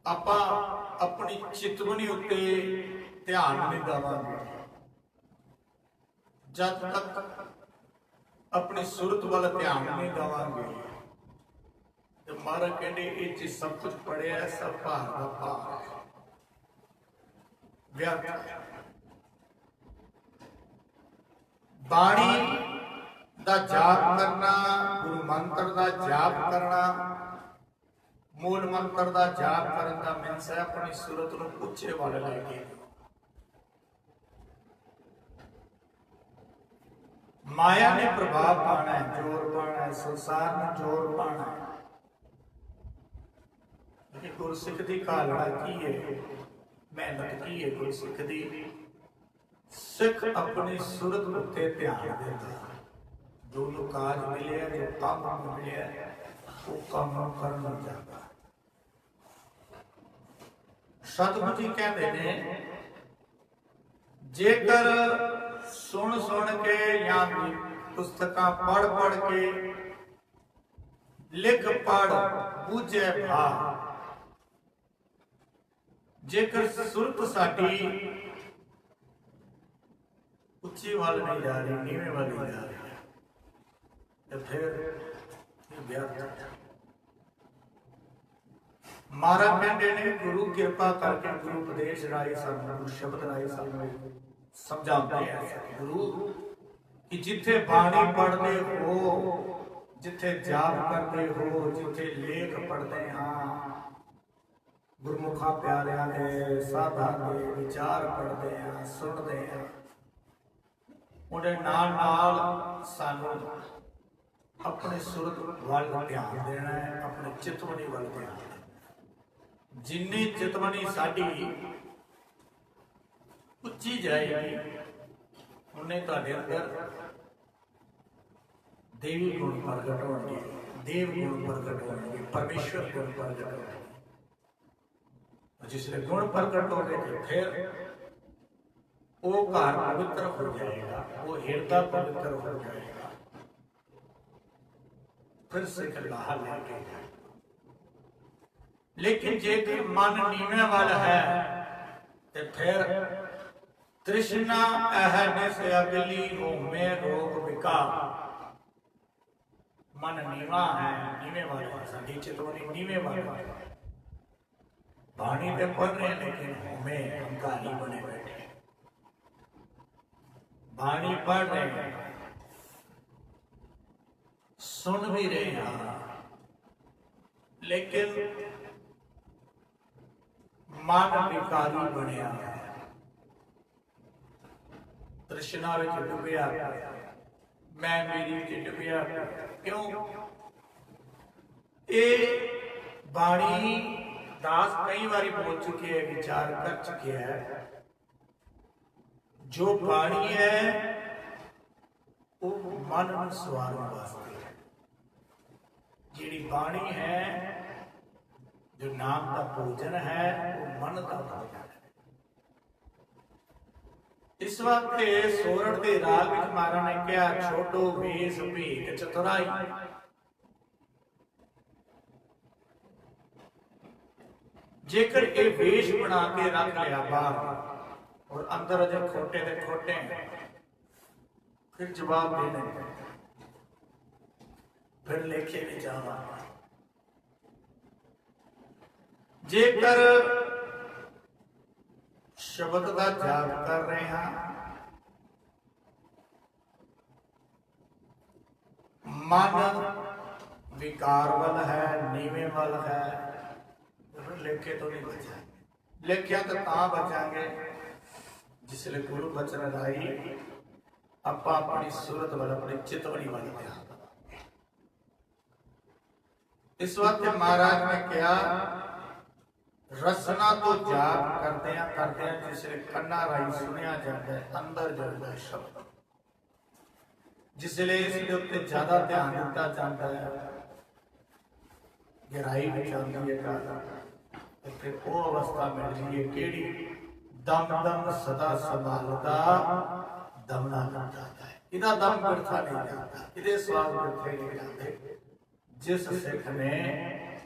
Speaker 2: ਆਪਾਂ ਆਪਣੀ ਚਿਤਵਨੀ ਉੱਤੇ ਧਿਆਨ ਨਹੀਂ ਦੇਵਾਂਗੇ, ਜਦ ਤੱਕ ਆਪਣੀ ਸੁਰਤ ਵੱਲ ਧਿਆਨ ਨਹੀਂ ਦੇਵਾਂਗੇ, ਤੇ ਮਹਾਰਾਜ ਕਹਿੰਦੇ ਇਹ ਚ ਸਭ ਕੁਝ ਪੜਿਆ, ਸਭ ਭਾਰ ਦਾ ਭਾਰ ਹੈ, ਵਿਅਰਥ ਹੈ। ਬਾਣੀ ਦਾ ਜਾਪ ਕਰਨਾ, ਗੁਰੂ ਮੰਤਰ ਦਾ ਜਾਪ ਕਰਨਾ, ਮੂਲ ਮੰਤਰ ਦਾ ਜਾਪ ਕਰਨ ਦਾ ਮਨਸ ਹੈ ਆਪਣੀ ਸੁਰਤ ਨੂੰ ਉੱਚੇ ਵੱਲ ਲੈ ਕੇ। ਮਾਇਆ ਨੇ ਪ੍ਰਭਾਵ ਪਾਣਾ ਹੈ, ਜ਼ੋਰ ਪਾਣਾ ਹੈ, ਸੰਸਾਰ ਨੂੰ ਜ਼ੋਰ ਪਾਣਾ ਹੈ। ਲੇਕਿਨ ਗੁਰਸਿੱਖ ਦੀ ਘਾਲਣਾ ਕੀ ਹੈ, ਮਿਹਨਤ ਕੀ ਹੈ ਗੁਰਸਿੱਖ ਦੀ? ਸਿੱਖ ਆਪਣੀ ਸੁਰਤ ਉੱਤੇ ਧਿਆਨ ਦਿੰਦਾ, ਜੋ ਨੂੰ ਕਾਜ ਮਿਲਿਆ, ਜੋ ਕੰਮ ਮਿਲਿਆ, ਉਹ ਕੰਮ ਕਰਨ ਨੂੰ ਜਾਂਦਾ। ਸਤਿਗੁਰੂ ਜੀ ਕਹਿੰਦੇ ਨੇ, ਜੇਕਰ ਸੁਣ ਸੁਣ ਕੇ ਜਾਂ ਪੁਸਤਕਾਂ ਪੜ੍ਹ ਪੜ੍ਹ ਕੇ, ਲਿਖ ਪੜ੍ਹ ਬੁੱਝੇ ਭਾ, ਜੇਕਰ ਸੁਰਤ ਸਾਡੀ ਉੱਚੀ ਵੱਲ ਨਹੀਂ ਜਾ ਰਹੀ, ਨੀਵੇਂ ਵੱਲ ਨਹੀਂ ਜਾ ਰਹੀ, ਤੇ ਫਿਰ ਇਹ ਵਿਅਰਥ ਹੈ। ਮਹਾਰਾਜ ਕਹਿੰਦੇ ਨੇ, ਗੁਰੂ ਕਿਰਪਾ ਕਰਕੇ ਗੁਰੂ ਉਪਦੇਸ਼ ਰਾਹੀਂ ਸਾਨੂੰ, ਗੁਰੂ ਸ਼ਬਦ ਰਾਹੀਂ ਸਾਨੂੰ ਸਮਝਾਉਂਦੇ ਆ ਗੁਰੂ ਕਿ ਜਿੱਥੇ ਬਾਣੀ ਪੜ੍ਹਦੇ ਹੋ, ਜਿੱਥੇ ਜਾਪ ਕਰਦੇ ਹੋ, ਜਿੱਥੇ ਲੇਖ ਪੜ੍ਹਦੇ ਹਾਂ, ਗੁਰਮੁਖਾਂ ਪਿਆਰਿਆਂ ਦੇ, ਸਾਧਾਂ ਦੇ ਵਿਚਾਰ ਪੜ੍ਹਦੇ ਹਾਂ, ਸੁਣਦੇ ਹਾਂ, ਉਹਦੇ ਨਾਲ ਨਾਲ ਸਾਨੂੰ ਆਪਣੇ ਸੁਰਤ ਵੱਲ ਧਿਆਨ ਦੇਣਾ ਹੈ, ਆਪਣੇ ਚਿਤਵਨੀ ਵੱਲ ਧਿਆਨ ਦੇਣਾ। ਜਿੰਨੀ ਚਿਤਵਨੀ ਸਾਡੀ ਉੱਚੀ ਜਾਏਗੀ, ਉਹਨੇ ਤੁਹਾਡੇ ਅੰਦਰ ਦੇਵੀ ਗੁਣ ਪ੍ਰਗਟ ਹੋਣਗੇ, ਦੇਵ ਗੁਣ ਪ੍ਰਗਟ ਹੋਣਗੇ, ਪਰਮੇਸ਼ਵਰ ਗੁਣ ਪ੍ਰਗਟ ਹੋਣਗੇ। ਜਿਸਲੇ ਗੁਣ ਪ੍ਰਗਟ ਹੋ ਗਏ, ਫਿਰ ਉਹ ਘਰ ਪਵਿੱਤਰ ਹੋ ਜਾਏਗਾ, ਉਹ ਹਿਰਦਾ ਪਵਿੱਤਰ ਹੋ ਜਾਏਗਾ, ਫਿਰ ਸਿੱਖ ਲਾਹ ਲੈ ਕੇ ਜਾਏ। ਲੇਕਿਨ ਜੇਕਰ ਮਨ ਨੀਵੇਂ ਵੱਲ ਹੈ, ਤੇ ਫਿਰ ਤ੍ਰਿਸ਼ਨਾ ਅਹਨਿਸ ਅਗਲੀ ਹੋਮੇ ਰੋਗ ਵਿਕਾ। ਮਨ ਨੀਵਾ ਹੈ, ਨੀਵੇਂ ਵੱਲ ਹੈ, ਸਾਡੀ ਚਿਤਵਨੀ ਨੀਵੇਂ ਵੱਲ ਹੈ। ਬਾਣੀ ਤੇ ਪੜ੍ਹ ਰਹੇ, ਲੇਕਿਨ ਹੋਮੇ ਹੰਕਾਰੀ ਬਣੇ ਬੈਠੇ। ਬਾਣੀ ਪੜ੍ਹ ਰਹੇ, ਸੁਣ ਵੀ ਰਹੇ ਹਾਂ, ਲੇਕਿਨ ਮਨ ਵਿਕਾਰੀ ਬਣਿਆ ਹੈ, ਤ੍ਰਿਸ਼ਨਾ ਵਿੱਚ ਡੁੱਬਿਆ, ਮੈਂ ਮੇਰੀ ਵਿੱਚ ਡੁੱਬਿਆ। ਕਿਉਂ? ਇਹ ਬਾਣੀ ਦਾਸ ਕਈ ਵਾਰੀ ਬੋਲ ਚੁੱਕੇ ਹੈ, ਵਿਚਾਰ ਕਰ ਚੁੱਕੇ ਹੈ। ਜੋ ਬਾਣੀ ਹੈ ਉਹ ਮਨ ਨੂੰ ਸਵਾਰਨ ਵਾਸਤੇ ਹੈ। ਜਿਹੜੀ ਬਾਣੀ ਹੈ, ਜੋ ਨਾਮ ਦਾ ਭੋਜਨ ਹੈ, ਉਹ ਮਨ ਦਾ ਭੋਜਨ ਹੈ। इस वास्ते सोरठ के राग विच महाराज ने कहा छोटो वेश भेख चतुराई। जेकर ये वेश बना के रख लिया बाहर और अंदर अजे खोटे ते खोटे फिर जवाब देने फिर लेखे भी जावा। जेकर शब्द का जाप कर रहे हैं मन विकार वाल है नीवे वाल है लेखे तो नहीं बचा। लेखिया तो बचांगे जिसले गुरु बचन लाई अपा अपनी सूरत वाल अपनी चितवनी वाल ध्यान। इस वक्त महाराज ने कहा रसना तो जाप करते जिसले कन्ना राई सुनिया जाता है अंदर जुड़ता शब्द। जिसले इसके उत्ते ज्यादा ध्यान दिता जाता है गहराई में जाती है फिर वो अवस्था मिलती है केड़ी दम दम सदा संभालता दमना लग जाता है। इदा दम बिरथा नहीं जाता, इदे स्वाद बिरथे नहीं जाते। जिस सिख ने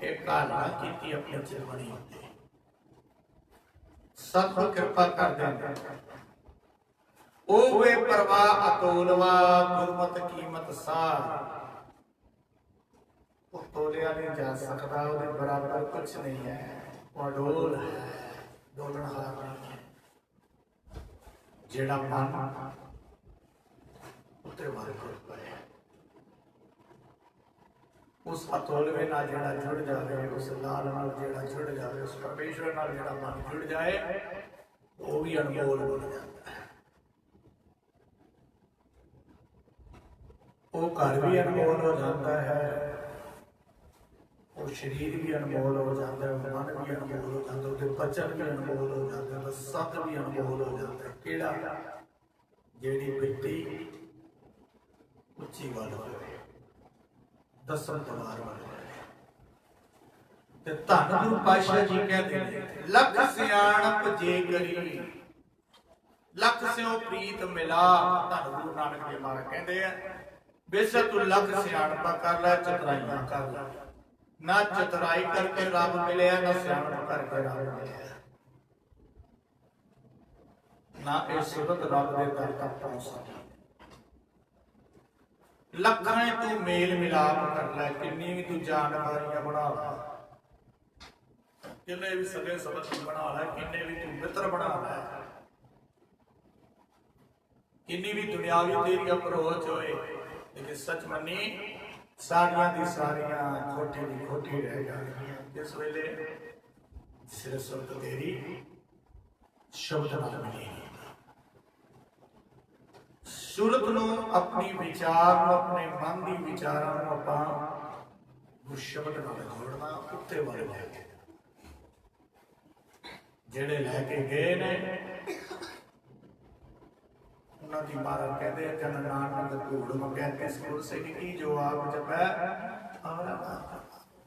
Speaker 2: एक काला की अपने चिरवनी होती सब कृपा कर देंगे ओ वे परवाह अतोलवा गुरमत कीमत सार। वो तोलिया नहीं जा सकता, उसके बराबर कुछ नहीं है। वो डोल है, डोलनहार नहीं है। जेड़ा मन उते वाले को है उस अतोलवे नाल जेड़ा जुड़ जाए, उस लाल नाल जेड़ा जुड़ जाए, उस परमेश्वर नाल जेड़ा मन जुड़ जाए वो भी अनमोल बन जाता है। वो घर भी अनमोल हो जाता है, वो शरीर भी अनमोल हो जाता है, मन भी अनमोल हो जाता है, बचन भी अनमोल हो जाता है, सत भी अनमोल हो जाता है। केड़ा जेड़ी बिरती उच्ची वाल होवे दसम दवार वाले ते धन गुरु पातशाह जी कहते हैं लख सियाणप जे करी लख स्यों प्रीत मिला। धन गुरु नानक देव महाराज कहते हैं बेशक तू लख सियाणपा कर ले चतुराइयां कर ले, ना चतुराई करके रब मिले ना सियाणप करके रब मिले, ना ये सुरत रब दे दर तक पहुंच सके। लखां तू मेल मिलाप कर ले, किन्नी भी तू जानकारियां बना ला, किन्ने भी सगे संबंधी बना ला, किन्ने भी तू मित्र बना ला, किन्नी भी दुनियावी तेरी अप्रोच होए, लेकिन सच मनी सारियां दी सारियां खोटी दी खोटी रह जाएगी। जिस वेले जिसले सुरत तेरी शब्द नाल मिलेगी। सुरत नूं अपनी विचार अपने मन की विचारां नूं आपां शब्द नाल जोड़ना उत्ते वाले लैके जेड़े लैके गए ने उन्हां दी महाराज कहते हैं जन नानक धूड़ मंगै किस गुर सिख की जो आप जपै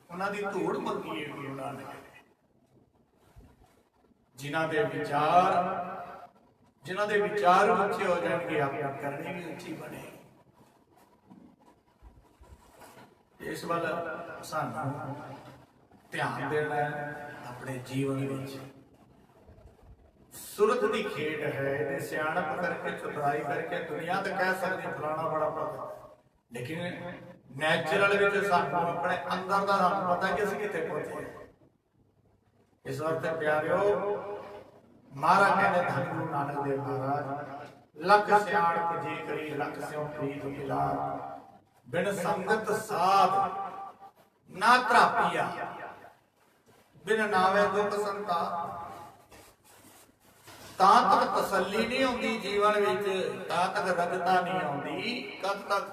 Speaker 2: उन्हां दी धूड़ मंगी है गुरु नानक ने। जिन्हां दे विचार ऊंचे हो जाएंगे अपनी करनी भी ऊंची बनेगी। इस वाल सानू ध्यान देना है अपने जीवन विच। सुरत की खेड है, सियाणप करके चतुराई करके दुनिया तो कह सकती फलाना बड़ा पता, लेकिन नैचुरल विच सानू अपने अंदर का सानू पता कि असीं कित्थे पहुंचे। इस वक्त प्यारिओ महाराज कहते धन गुरु नानक देव महाराज लख सियाणप जे करी लख स्यों प्रीत मिला, बिन संगत साध ना त्रापिया, बिन नावे दुख संताप। तां तक तसल्ली नहीं आउंदी जीवन विच, तां तक रगता नहीं आउंदी कद तक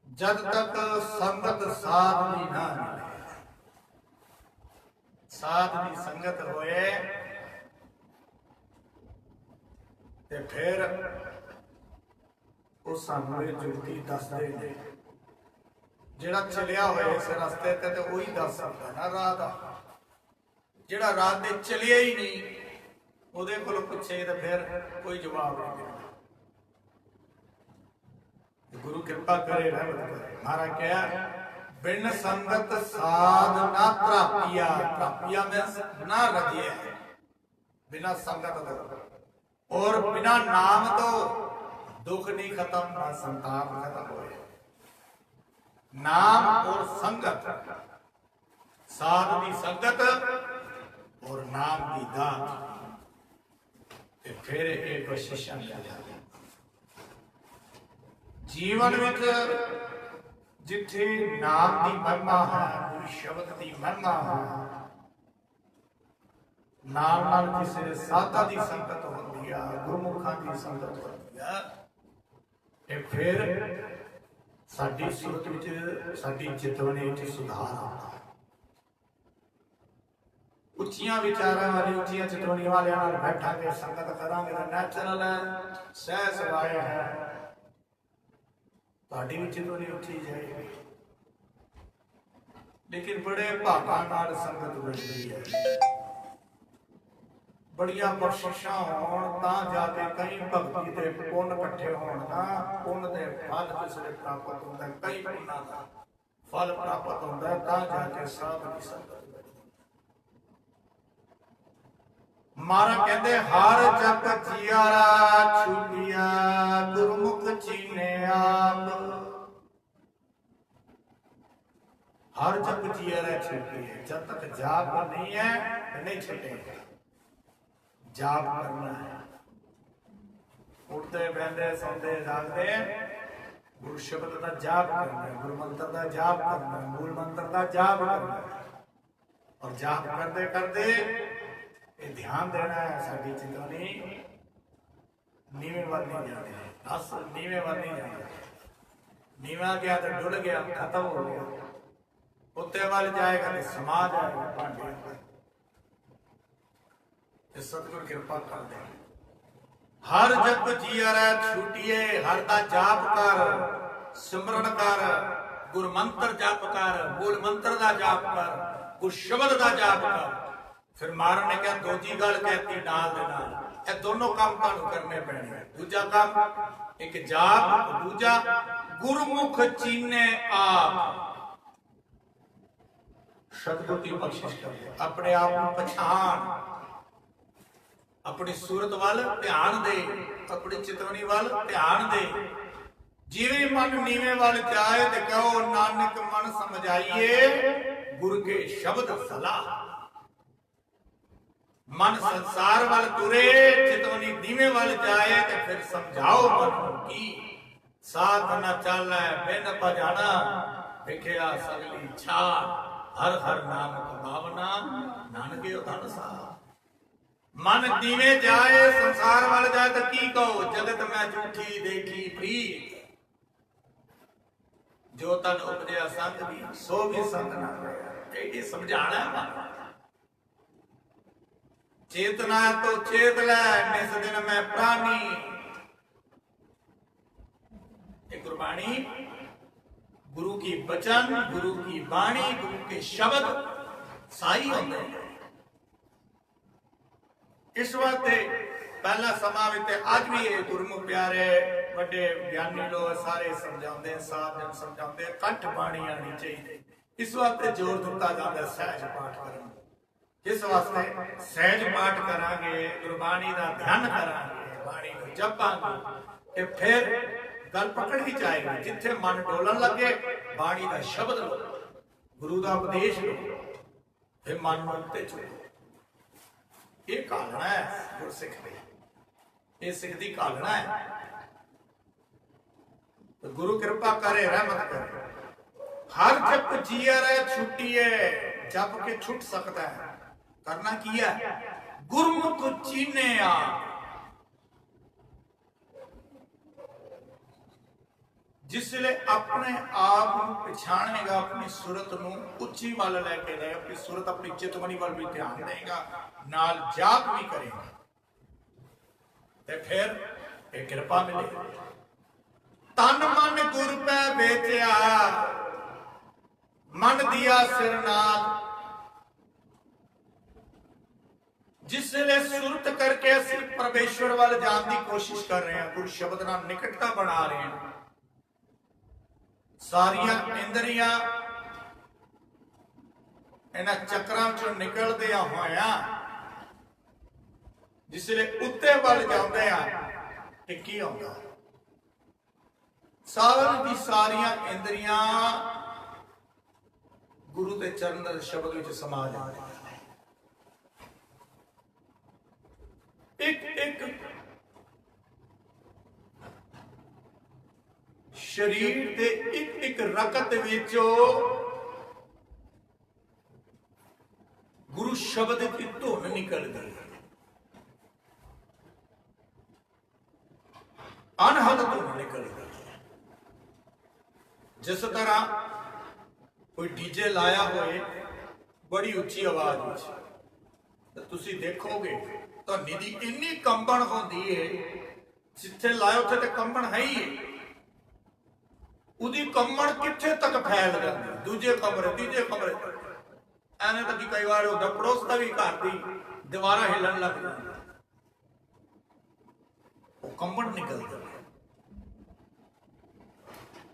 Speaker 2: जद तक संगत साध दी ना मिले। साध दी संगत होए ते फिर वो सानू ये जुगती दसदे ने। जेड़ा चलिया होए इस रस्ते ते ते वही दस सकदा ना राह दा। जेड़ा राह ते चलिया ही नहीं ਉਹਦੇ ਕੋਲੋਂ ਪੁੱਛੇ ਤਾਂ ਫਿਰ ਕੋਈ ਜਵਾਬ ਨਹੀਂ ਦਿੰਦਾ। ਗੁਰੂ ਕਿਰਪਾ ਕਰੇ, ਰਹਿਮਤ ਕਰੇ। ਮਹਾਰਾਜ ਕਿਹਾ ਬਿਨ ਸੰਗਤ ਸਾਧ ਨਾ ਪ੍ਰਾਪੀਆ, ਪ੍ਰਾਪੀਆ में ना रजिए, बिना संगत दो, और बिना नाम तो दुख नहीं खत्म, ना संताप खत्म होए। नाम और संगत, साध की संगत और नाम की दात, फिर एक बख्शिशां मिल जाती। जीवन में जिथे नाम की महिमा है, गुरु शब्द की महिमा है, नाम नाल किसी साधा की संगत होती है, गुरमुखा की संगत होती है, ते फिर साडी सुरत विच, साडी चितवनी विच सुधार आता है। उच्चियां विचारां वाले, उच्चियां चितवनी वाले नाल बैठांगे, संगत करांगे तो नैचुरल है, सह सुभाव है, साड़ी भी चितवनी उठी जाएगी। लेकिन बड़े भागा नाल संगत मिलती है, बड़िया बख्शिशां होण तां जाके कई भगती दे पुण्य इकट्ठे होण ना, पुण्य दे फल किसले प्राप्त होंदा, कई पुण्य दा फल प्राप्त होंदा तां जाके साध दी संगत। मारा कहते हर जप जियारा छूटिया, गुरमुख चीने आप। हर जप जियारा छूटी है, जब तक जाप नहीं है तो नहीं छूटेगा। जाप करना है, उठते बहते सौंदे जागते गुरु शब्द का जाप करना है, गुरु मंत्र का जाप करना है, मूल मंत्र का जाप करना है। और जाप करते करते ये ध्यान देना है, साडी चितवनी नीवे वाल नहीं जाने, बस नीवे वाल नहीं जाने। नीवा गया तो डुल गया, खत्म हो गया, उत्ते वाल जाएगा तो समा जाएगा भांडे। सतगुर कृपा कर दे। हर जप जियारा छूटिए, हर दा जाप कर, सिमरन कर, गुर मंत्र जाप कर, मूल मंत्र दा जाप कर, गुर शब्द दा जाप कर। फिर महाराज ने कहा दूजी गल कहती नाल दे नाल, ये दोनों काम तुहानू करने पैणे। दूजा काम एक जाप, दूजा गुरमुख चीने आप। सतगुर की बख्शिश कर, अपने आप को पछाण, अपनी सूरत वाल ध्यान दे, अपनी चितवनी वाल ध्यान दे। जिवें मन नीवे वाल जाए ते कहो नानक मन समझाइए, गुरु के शब्द सलाह। मन संसार वाल तुरे, चितवनी नीवे वाल जाए ते फिर समझाओ मन की। साथ न चलै बिन भजाना, विख्या सगली छाड़। हर हर नाम कमावना, नानके उधन साथ। मन दीवे जाए, संसार वाल जाए तो की कहो, जगत में झूठी देखी प्रीत। जो तन उपजया संग दी, सो भी संग ना होया। ये समझाना है मन। चेतना तो चेत लै, निस दिन में प्राणी। गुरबाणी, गुरु की वचन, गुरु की बाणी, गुरु के शब्द साई होते हैं। इस वास्ते पहला समा में अज भी ये गुरमुख प्यारे बड़े ज्ञानी लोग सारे समझाते, साधन समझाते, कंठ बाणी आनी चाहिए। इस वास्ते जोर दिता जाता है सहज पाठ करना। इस वास्ते सहज पाठ करांगे, गुरबाणी का ध्यान करांगे, बाणी को जपांगे, ते फिर गल पकड़ी जाएगी। जिथे मन डोलन लगे, बाणी का शब्द लो, गुरु का उपदेश लो, फिर मन मुक्ते चलो। ये कालना है गुरसिख ने, ये सिख दी कालना है। तो गुरु कृपा करे, रहमत करे। हर जप जिया रहे छुट्टी है, जप के छुट सकता है। करना किया गुरमुख चीने आ। जिसले अपने आप पछाणेगा, अपनी सुरत नूं उच्ची वाल लैके जाए, अपनी सुरत अपनी चितवनी वाल भी ध्यान देगा, नाल जाप भी करेगा, ते फिर एक कृपा मिलेगी। तन मन गुर पै बेचया, मन दिया सिरनाथ। जिसले सुरत करके ਅਸੀਂ परमेश्वर वाल जान की कोशिश कर रहे हैं, गुरु शब्द नाल निकटता बना रहे हैं, सारिया इंद्रियां इन्हां चक्रां चों निकलदियां होया जिसले उत्ते वाल जांदे आ ते की होंदा, सारी सारिया इंद्रियां गुरु के चरण शब्द विच समा जांदियां। एक एक शरीर के एक एक रकत विचों गुरु शब्द की धुन निकलती है, अनहद धुन निकलती है। जिस तरह कोई डीजे लाया होए बड़ी उच्ची आवाज में, तो तुसी देखोगे ध्वनि की इन्नी कंबन होती है, जिथे लाए उथे तो कंबन है ही है, उदी कंबन किथे तक फैल जाती, दूजे कमरे तीजे कमरे तक। एने तक कई बार होता पड़ोस का भी घर की दीवार हिलन लग जाती, वो कंबन निकल जाती।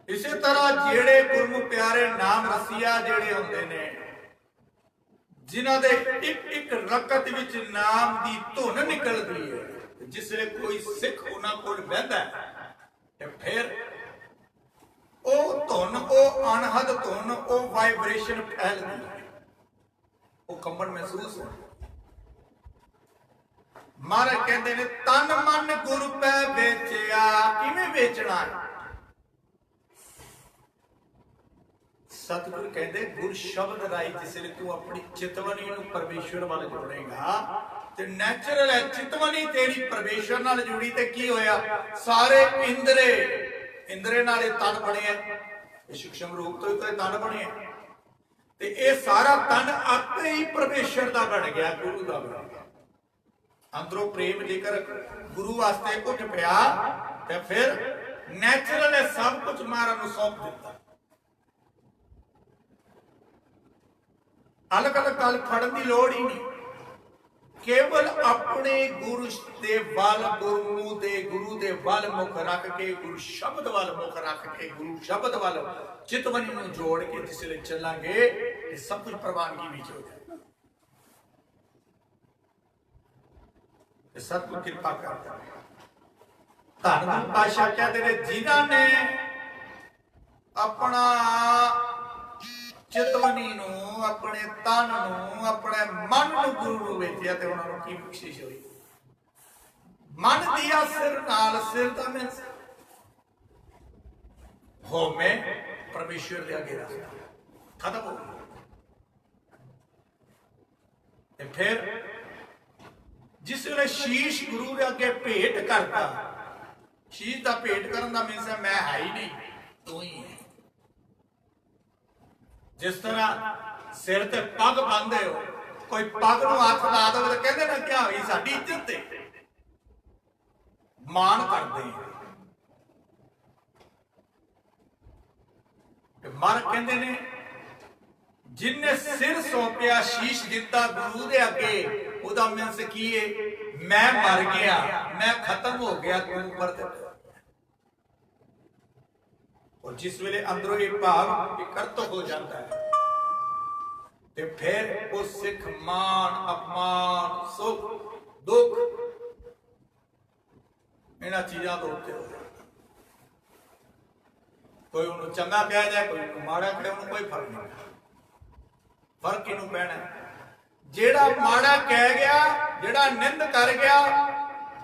Speaker 2: इसी तरह जेड़े गुरमुख प्यारे नाम रसिया जेड़े होंदे ने, जिन्हां दे एक एक रकत विच नाम दी धुन निकलती है, जिसले कोई सिख उन्हां कोल बहंदा है ते फिर ओ धुन, ओ अनहद धुन, ओ वाइब्रेशन फैलदी है, ओ कंबन महसूस हो। महाराज कहते ने तन मन गुर पै बेचिया, किवें बेचना है? सतगुरु कहते गुर शब्द राई जिसले तू अपनी चितवनी नूं परमेश्वर वाल जोड़ेगा ते नैचुरल है चितवनी तेरी परमेश्वर नाल जुड़ी, ते की होया सारे इंद्रे इंद्रे नाल तन बने, सूक्ष्म रूप तो तन बने, ते ये सारा तन आपे ही परमेश्वर दा बन गया, गुरु दा बन गया। अंदरों प्रेम जेकर गुरु वास्ते उठ पिया ते फिर नैचुरल है सब कुछ महाराज नूं सौंप दिता। अलग अलग गल फड़न की लोड़ ही नहीं, केवल अपने गुरु दे वल गुरु दे वल मुख रख के, गुरु शब्द वल मुख रख के, गुरु शब्द वल चितवनी नूं जोड़ के जिसले चलांगे ये सब कुछ प्रवानगी विच हो जाए। सतगुरु कृपा करता है। धन पातशाह कहते हैं जिन्हां ने अपना चितवनी नूं, अपने तन नूं, अपने मन नूं गुरु नूं वेचिया ते उन्हां नूं की बख्शिश होई। मन दिया सिर नाल, सिर दा मैं हो मैं परमेश्वर दे अगे रख खत्म हो गया। ते फिर जिस वेले शीश गुरु दे अगे भेंट करता, शीश दा भेंट करन दा मीनस मैं है ही नहीं, तू ही है। जिस तरह सिर ते पग बंनदे हो, कोई पग नूं हथ ला दे तो कहंदे ना क्या होई साडी इज्जत ते मान करदे हैं। महाराज कहंदे ने जिन्ने सिर सौंपिया शीश दिता गुरु दे अगे, उहदा मीनस की है मैं मर गया, मैं खत्म हो गया, तू ऊपर ते। और जिस वेले अंदरों ये भाव विकृत हो जाता है तो फिर वो सिख मान अपमान सुख दुख इन्हां चीज़ों के उत्ते हो जाता। कोई उन्होंने चंगा कह जाए, कोई उन्होंने माड़ा कहे, उन्होंने कोई फर्क नहीं। फर्क किनू पैना, जेड़ा माड़ा कह गया, जेड़ा निंद कर गया,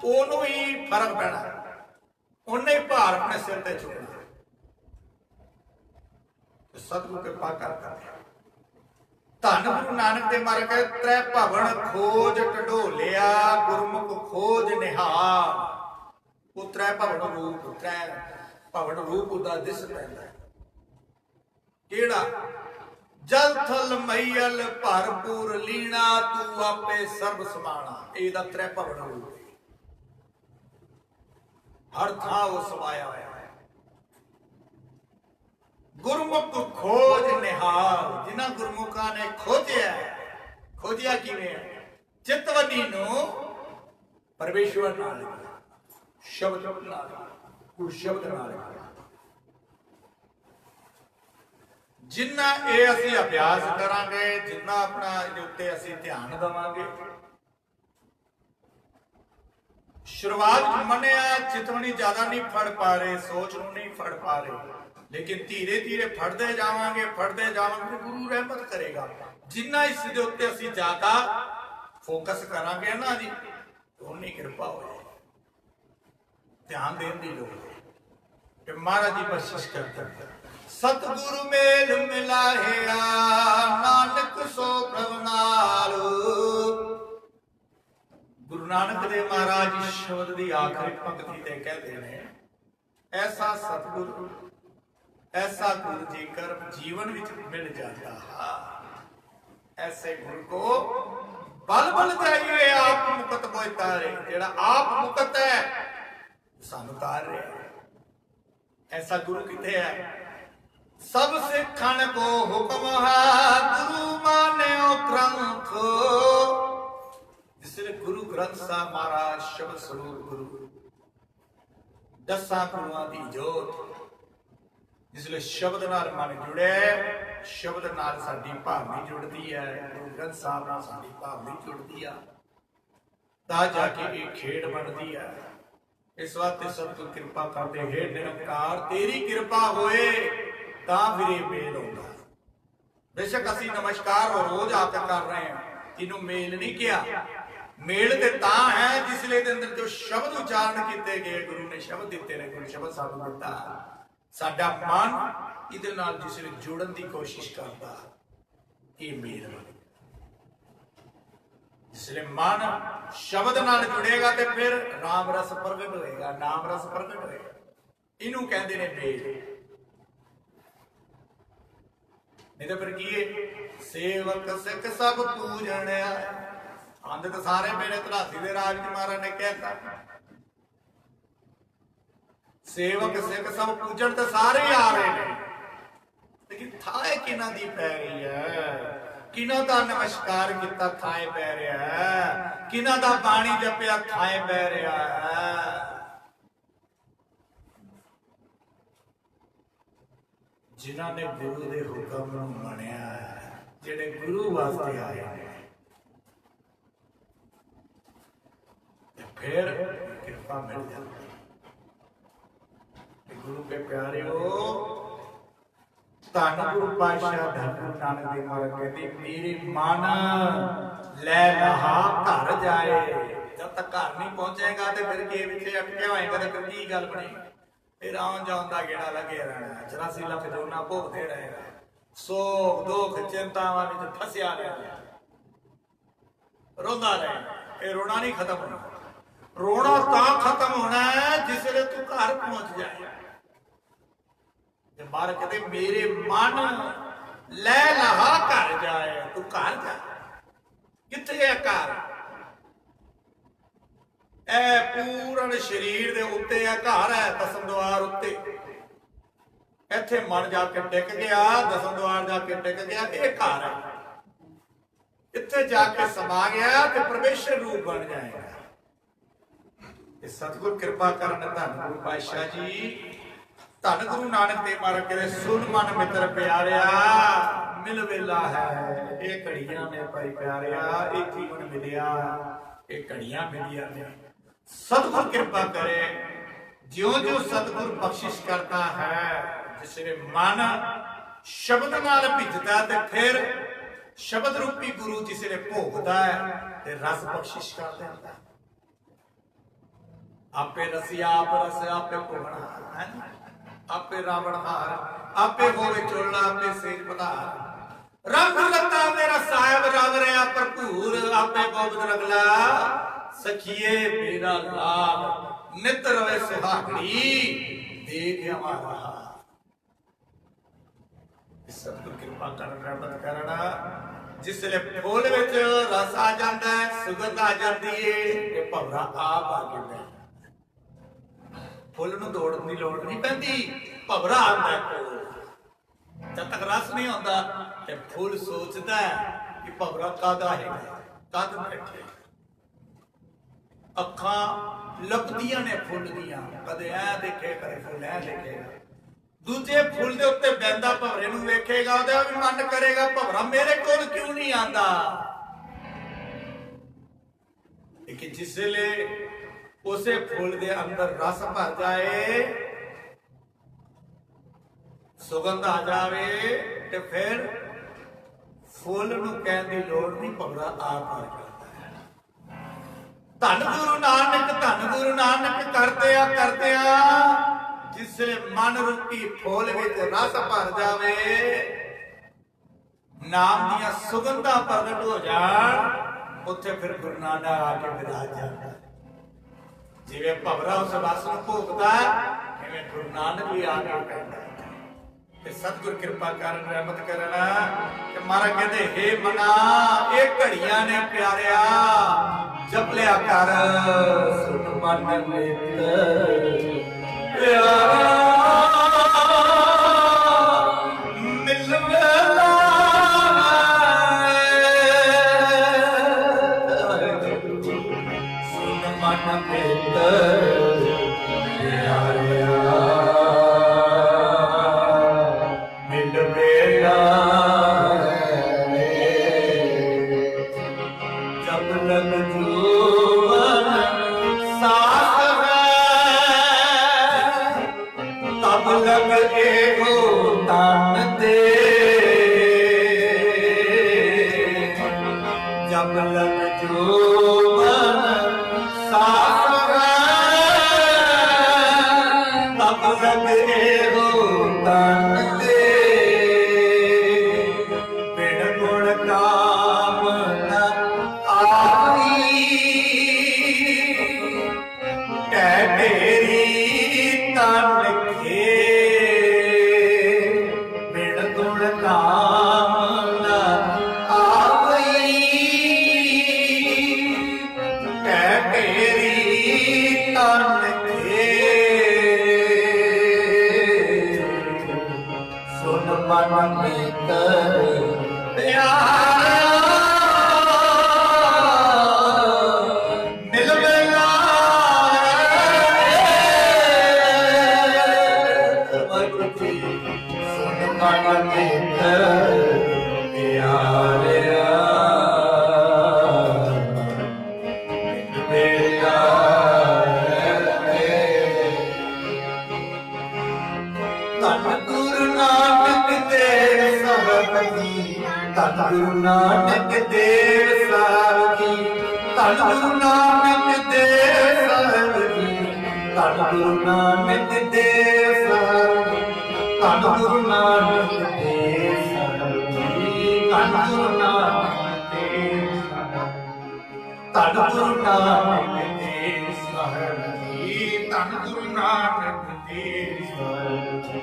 Speaker 2: ओनू ही फर्क पैना, उन्हें ही भार अपने सिर ते चुकना। सतगुरु कृपा करता है। धन गुरु नानक दे मारे कहे त्रै भवन खोज ढोलिया, गुरमुख खोज निहार। वो त्रै भवन रूप, त्रै भवन रूप उदा दिस पैंदा है। केड़ा जल थल मैयल भरपूर लीना, तू आपे सर्व समाना। ਇਹਦਾ त्रै भवन रूप हर थां वो समाया होया। गुरमुख खोज निहाल, जिन्हां गुरमुखां ने खोजिया, खोजिया किवें
Speaker 1: ਚਿਤਵਨੀ ਨੂੰ ਪਰਮੇਸ਼ਵਰ ਨਾਲ ਸ਼ਬਦ ਨਾਲ ਗੁਰ ਸ਼ਬਦ ਨਾਲ ਜਿੰਨਾ ਇਹ ਅਸੀਂ ਅਭਿਆਸ ਕਰਾਂਗੇ, ਜਿੰਨਾ ਆਪਣਾ ਇਹਦੇ ਉੱਤੇ ਅਸੀਂ ਧਿਆਨ ਦੇਵਾਂਗੇ। ਸ਼ੁਰੂਆਤ ਚ ਮੰਨਿਆ ਚਿਤਵਨੀ ਜ਼ਿਆਦਾ ਨਹੀਂ ਫੜ ਪਾ ਰਹੇ, ਸੋਚ ਨੂੰ ਨਹੀਂ ਫੜ ਪਾ ਰਹੇ, ਲੇਕਿਨ ਧੀਰੇ ਧੀਰੇ ਫੜਦੇ ਜਾਵਾਂਗੇ ਗੁਰੂ ਰਹਿਮਤ ਕਰੇਗਾ। ਜਿੰਨਾ ਇਸ ਦੇ ਉੱਤੇ ਅਸੀਂ ਜ਼ਿਆਦਾ ਫੋਕਸ ਕਰਾਂਗੇ ਨਾ ਜੀ, ਉਨੀ ਕਿਰਪਾ ਹੋਏ। ਧਿਆਨ ਦੇਣ ਦੀ ਲੋੜ ਹੈ ਕਿ ਮਹਾਰਾਜ ਜੀ ਬਖਸ਼ਿਸ਼ ਕਰਦੇ। ਸਤਿਗੁਰੂ ਮੇਲ ਮਿਲਾਹਿਆ ਨਾਨਕ ਸੋ ਪ੍ਰਭ ਨਾਲ। ਗੁਰੂ ਨਾਨਕ ਦੇਵ ਮਹਾਰਾਜ ਜੀ ਸ਼ਬਦ ਦੀ ਆਖਰੀ ਪੰਕਤੀ ਤੇ ਕਹਿੰਦੇ ਨੇ, ਐਸਾ ਸਤਿਗੁਰ ऐसा गुरु जेकर जीवन विच मिल जाता है, ऐसे गुरु को बल बल चाहिए आप मुकत मोह तारे। जेड़ा आप मुकत है सानू तार रहे हैं, ऐसा गुरु किथे है। सब सिखन को हुक्म है गुरु मान्यो ग्रंथ। जिसने गुरु ग्रंथ साहब महाराज शब्द स्वरूप गुरु दसा गुरुआं दी जोत, जिसले शब्द नाल मन जुड़े, शब्द नाल साडी भावनी जुड़ती है, गुरु ग्रंथ साहब नाल साडी भावनी जुड़ती है, तां जाके ये खेड बनती है। इस वास्ते सतगुर कृपा करते, हे निरंकार तेरी कृपा होए तां फिर ये मेल होता। बेशक असीं नमस्कार रोज आके कर रहे हैं, इनू मेल नहीं किया। मेल ते तां है जिसले दे अंदर जो शब्द उच्चारण किए गए, गुरु ने शब्द दिते ने, गुरु शब्द सानू दिता। साडा मन इहदे नाल जिसले जुड़न की कोशिश करता, ये मेल बने। जिसले मन शब्द नाल जुड़ेगा तो फिर राम रस प्रगट होएगा, नाम रस प्रगट होएगा। इनू कहते ने मेल। नहीं तो फिर की सेवक सिख सब पूजन। अंत तो सारे मेरे धनासी दे राज महाराज ने कहता, सेवक सिख सब पूजन तो सारे आ रहे हैं, लेकिन थाए किना दी पै रही है, किना दा नमस्कार किता थाए पै रहा है, किना दा पानी जपिया थाए पै रहा है। जिन्हां ने गुरु दे हुक्म नूं मनिया है, जिहड़े गुरु वास्ते आए हैं, फिर कृपा मिल जाती है। गुरु के प्यारे हो, धन गुरु पातशाह धन गुरु नानक देव महाराज कहते, मेरे मन लै लहा घर जाए। जब तक घर नहीं पहुंचेगा तो फिर के पिछे अटके होएगा तो फिर की गल बनेगी। फिर आउन जाउन दा गेड़ा लगे रहना, 84 लाख जोना भोगते रहेगा, सोख दुख चिंतावां विच फसिया रहेगा, रोंदा रहेगा। ये रोना नहीं खत्म होना। रोना तां खत्म होना है जिसले तू घर पहुंच जाए। बाहर कहते मेरे मन लै लहा घर जाए, तू घर जा। किथे है घर? ए पूर्ण शरीर दे उत्ते है घर है, दसम द्वार उत्ते। इत्थे मन जाके टिक गया, दसम द्वार जाके टिक गया, ये घर है। इत्थे जाके समा गया तो परमेश्वर रूप बन जाएगा। सतगुर कृपा करन धन गुरु पातशाह जी, धन गुरु नानक देव महाराज कहते, सुन मन मित्र प्यारिया मिल वेला है। ये घड़ियां में भाई प्यारिया, ये जीवन मिलिया, ये घड़ियां मिलिया ने। सतगुर कृपा करे, ज्यों ज्यों सतगुर बख्शिश करता है, जिसने मन शब्द नाल भिजता है, फिर शब्द रूपी गुरु जिसने भोगता है रस बख्शिश कर देता है। आपे रसिया आप रस आपे भोगना है, आपे रावण हार, आपे होवे चोला, आपे सेज पधार। रंग लता मेरा साहेब रंग रहा भरपूर, आपे गोबिंद रगला सखिए मेरा लाल। नित रवे सुहागणी देख हमारा। सतगुर कृपा करना, जिसले फूल विच रस आ जाता है, सुगंध आ जाती है, भवरा आप आ गया। फुल नूं दौड़न की लोड़ नहीं पैंदी, भवरा आता है। जब तक रस नहीं आता तो फुल सोचता है कि भवरा कद आएगा, कद बैठे।
Speaker 2: ਅੱਖਾਂ ਲੱਭਦੀਆਂ ਨੇ ਫੁੱਲ ਦੀਆਂ, ਕਦੇ ਐ ਦੇਖੇ ਕਦੇ ਫੁੱਲ ਐ ਦੇਖੇ। ਦੂਜੇ ਫੁੱਲ ਦੇ ਉੱਤੇ ਬੈਂਦਾ ਭਵਰੇ ਨੂੰ ਵੇਖੇਗਾ, ਉਹਦਾ ਵੀ ਮਨ ਕਰੇਗਾ ਭਵਰਾ ਮੇਰੇ ਕੋਲ ਕਿਉਂ ਨਹੀਂ ਆਂਦਾ। ਲੇਕਿਨ ਜਿਸਲੇ ਉਸੇ ਫੁੱਲ ਦੇ ਅੰਦਰ ਰਸ ਭਰ ਜਾਏ, ਸੁਗੰਧ ਆ ਜਾਵੇ, ਤੇ ਫਿਰ ਫੁੱਲ ਨੂੰ ਕਹਿਣ ਦੀ ਲੋੜ ਨਹੀਂ, ਭਵਰਾ ਆਪ ਆ ਜਾਂਦਾ ਹੈ। ਧੰਨ ਗੁਰੂ ਨਾਨਕ, ਧੰਨ ਗੁਰੂ ਨਾਨਕ ਕਰਦਿਆਂ ਜਿਸਲੇ ਮਨ ਰੂਪੀ ਫੁੱਲ ਵਿੱਚ ਰਸ ਭਰ ਜਾਵੇ, ਨਾਮ ਦੀਆਂ ਸੁਗੰਧਾਂ ਪ੍ਰਗਟ ਹੋ ਜਾਣ, ਉੱਥੇ ਫਿਰ ਗੁਰੂ ਨਾਨਕ ਆ ਕੇ ਵਿਰਾਜ ਜਾਂਦਾ। ਜਿਵੇਂ ਭਵਰਾ ਉਸ ਰਸ ਨੂੰ ਭੋਗਦਾ, ਇਵੇਂ ਗੁਰੂ ਨਾਨਕ ਵੀ ਆ ਕੇ ਕਹਿੰਦਾ। ਤੇ ਸਤਿਗੁਰ ਕਿਰਪਾ ਕਰਨ, ਰਹਿਮਤ ਕਰਨ ਕਿ ਮਹਾਰਾਜ ਕਹਿੰਦੇ ਹੇ ਮਨਾ, ਇਹ ਘੜੀਆਂ ਨੇ ਪਿਆਰਿਆ, ਜਪ ਲਿਆ ਕਰ ਸੁਣ ਮਨ ਮਿੱਤ ਪਿਆਰਾ, ਮਿਲ ਵੇਲਾ ਸੁਣ ਮਨ ਮਿੱਤ ਗੁਰੂ ਨਾਨਕ ਦੇਵ ਸਾਹਿਬ ਜੀ, ਧੰਨ ਗੁਰੂ ਨਾਨਕ ਦੇਵ ਸਾਹਿਬ ਜੀ, ਧੰਨ ਗੁਰੂ ਨਾਨਕ ਦੇਵ ਸਾਹਿਬ ਜੀ, ਧੰਨ ਗੁਰੂ ਨਾਨਕ ਦੇਵ ਸਾਹਿਬ ਜੀ, ਧੰਨ ਗੁਰੂ ਨਾਨਕ ਦੇਵ ਸਾਹਿਬ, ਧੰਨ ਗੁਰੂ ਨਾਨਕ ਦੇਵ ਸਾਹਿਬ ਜੀ, ਧੰਨ ਗੁਰੂ ਨਾਨਕ ਦੇਵ ਸਾਹਿਬ ਜੀ,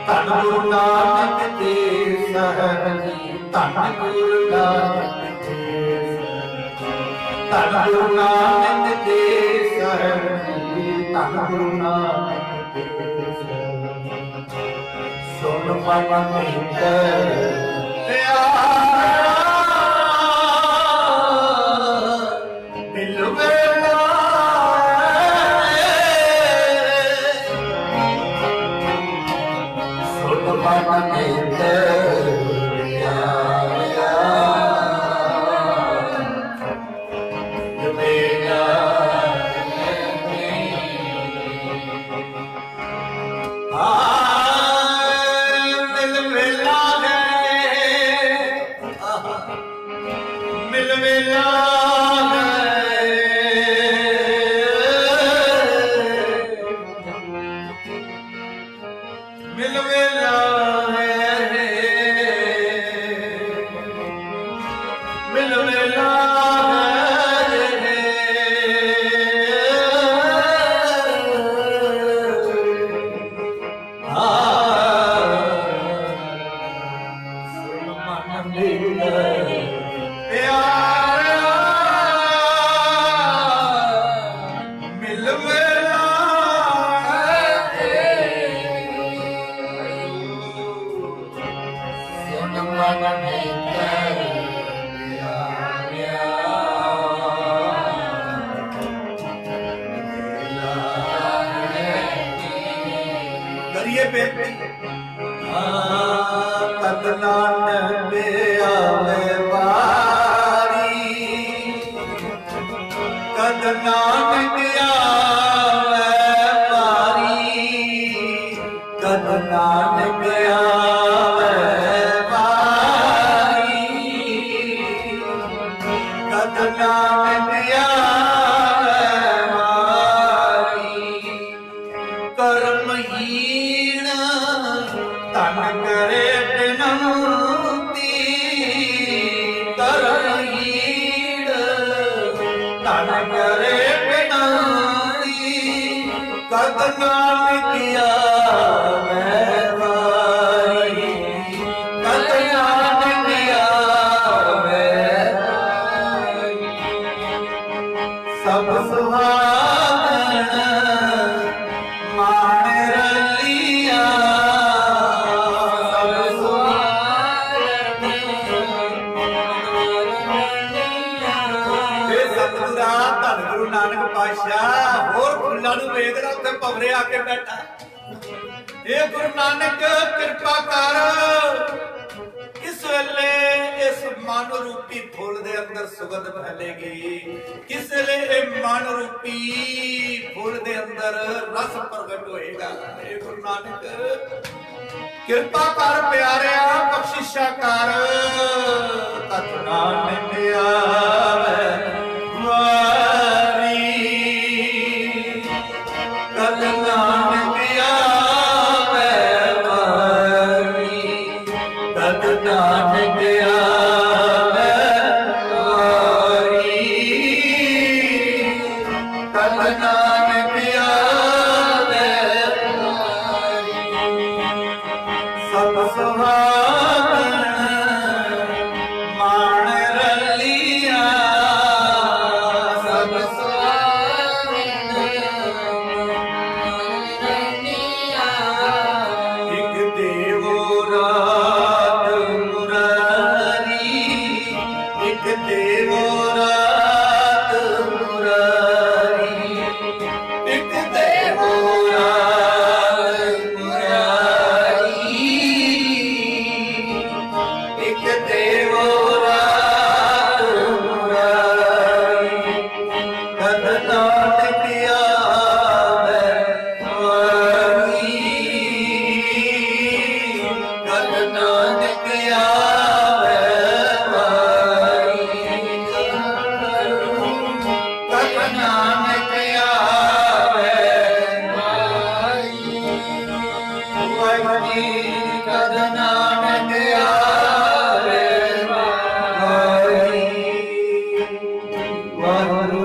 Speaker 2: ਧੰਨ ਗੁਰੂ ਨਾਨਕ ਦੇਵ ਸਾਹਿਬ ਜੀ, ਧੰਨ ਗੁਰੂ ਨਾਨਕ ਦੇਵ ਧੰਨ ਗੁਰੂ ਨਾਨਕ ਦੇਵ ਸਾਹਿਬ ਜੀ, ਧੰਨ ਗੁਰੂ ਨਾਨਕ ਦੇਵ ਸੁਣ ਮਨ ਮਿੱਤ ਪਿਆਰਾ, ਮਿਲ ਵੇਲਾ ਸੁਣ ਮਨ ਮਿੱਤ ਤਦ ਨਾਨਕ ਆਵੇ ਵਾਰੀ, ਤਦ ਨਾਨਕ ਆਵੇ ਵਾਰੀ, ਤਦ ਨਾਨਕ ਆਵੇ ਵਾਰੀ, ਤਦ ਨਾਨਕ ਕਰਮਹੀਣ ਧਨ ਕਰੇ ਬਿਨੰਤੀ, ਕਰਮਹੀਣ ਧਨ ਕਰੇ ਬਿਨੰਤੀ, ਕਦ ਨਾਨਕ ਆਵੇ ਵਾਰੀ, ਕਦ ਨਾਨਕ ਆਵੇ ਵਾਰੀ। ਸਭ ਸੁਹਾਗਣ ਮਾਣ ਰਲੀਆਂ, ਸਭ ਸੁਹਾਗਣ ਇਹ ਸਤਿਗੁਰਾਂ ਧੰਨ ਗੁਰੂ ਨਾਨਕ ਪਾਤਸ਼ਾਹ ਹੋਰ ਫੁੱਲਾਂ ਨੂੰ ਵੇਖਦਾ ਉੱਥੇ ਭਵਰੇ ਆ ਕੇ ਬੈਠਾ। ਇਹ ਗੁਰੂ ਨਾਨਕ ਕਿਰਪਾ ਕਰ, ਇਸ ਵੇਲੇ ਇਸ ਮਨ ਰੂਪੀ ਫੁੱਲ ਦੇ ਅੰਦਰ ਸੁਗੰਧ ਫੈਲੇਗੀ, ਕਿਸ ਵੇਲੇ ਇਹ ਮਨ ਰੂਪੀ ਫੁੱਲ ਦੇ ਅੰਦਰ ਰਸ ਪ੍ਰਗਟ ਹੋਏਗਾ। ਇਹ ਗੁਰੂ ਨਾਨਕ ਕਿਰਪਾ ਕਰ ਪਿਆਰਿਆ, ਬਖਸ਼ਿਸ਼ਾਂ ਕਰ, ਤਤ ਨਾਨਕ ਆਵੇ ਵਾਰੀ, ਤਤ ਨਾਨਕ ਆਵੇ ਵਾਰੀ, ਤਤ ਨਾਨਕ ਆਵੇ ਵਾਰੀ, ਤਤ ਨਾਨਕ ਆਵੇ ਵਾਰੀ। ਸਭ ਸੁਹਾਗਣ ਮਾਣ ਰਲੀਆਂ, ਸਭ ਸੁਹਾਗਣ ਇੱਕ ਦੇਵੋ ਰਾਤ ਮੁਰਾਰੀ, ਇੱਕ ਦੇਵੋ ਰਾਤ ਮੁਰਾਰੀ, ਇੱਕ ਦੇਵੋ ਰਾਤ ਮੁਰਾਰੀ, ਇੱਕ ਦੇਵੋ ਰਾਤ ਮੁਰਾਰੀ, ਤਦ ਨਾਨਕ ਆਵੇ ਵਾਰੀ, ਤਦ ਨਾਨਕ ਆਵੇ ਵਾਰੀ, ਤਦ ਨਾਨਕ ਆਵੇ ਵਾਰੀ। ਵਾਹਿਗੁਰੂ ਜੀ ਤਦ ਨਾਨਕ ਆਵੇ ਵਾਰੀ। ਵਾਹਿਗੁਰੂ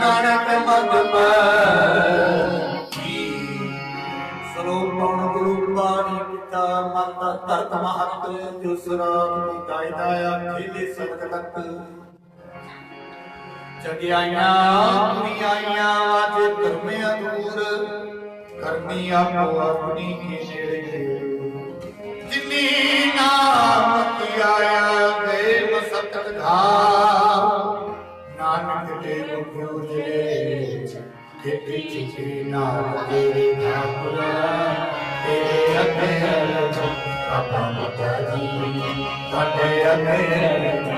Speaker 2: नानक
Speaker 1: ਪਦ ਕੀ ਸਰੋਪਣ ਗੁਰੂ ਬਾਣੀ ਪਿਤਾ ਮਾਤਾ ਧਰਤ ਮਹਤ ਜੋ ਸਰਾਤ ਪਿਤਾਇ ਦਾਇਆ ਖੇਲੇ ਸਤਲਕ ਜਗਿਆਈਆਂ ਦੁਨੀਆਈਆਂ ਅੱਜ ਧਰਮ ਅਦੂਰ ਕਰਮੀ ਆਪੋ ਆਪਣੀ ਕੇ ਨੇੜੇ ਜਿਨੀ ਨਾਮ ਕੀ ਆਇਆ ਗਏ ਮਸਤਕ ਧਾਮ ਨਾਨਕ ਦੇ ਮੁਖ ਉਜਲੇ ਖੇਤੀ ਚਿਚੀ ਨਾਲ ਤੇਰੇ ਠਾਕੁਰ ਤੇਰੇ ਅੱਗੇ ਆਪਾ ਮਾਤਾ ਜੀ ਤੁਹਾਡੇ ਅੱਗੇ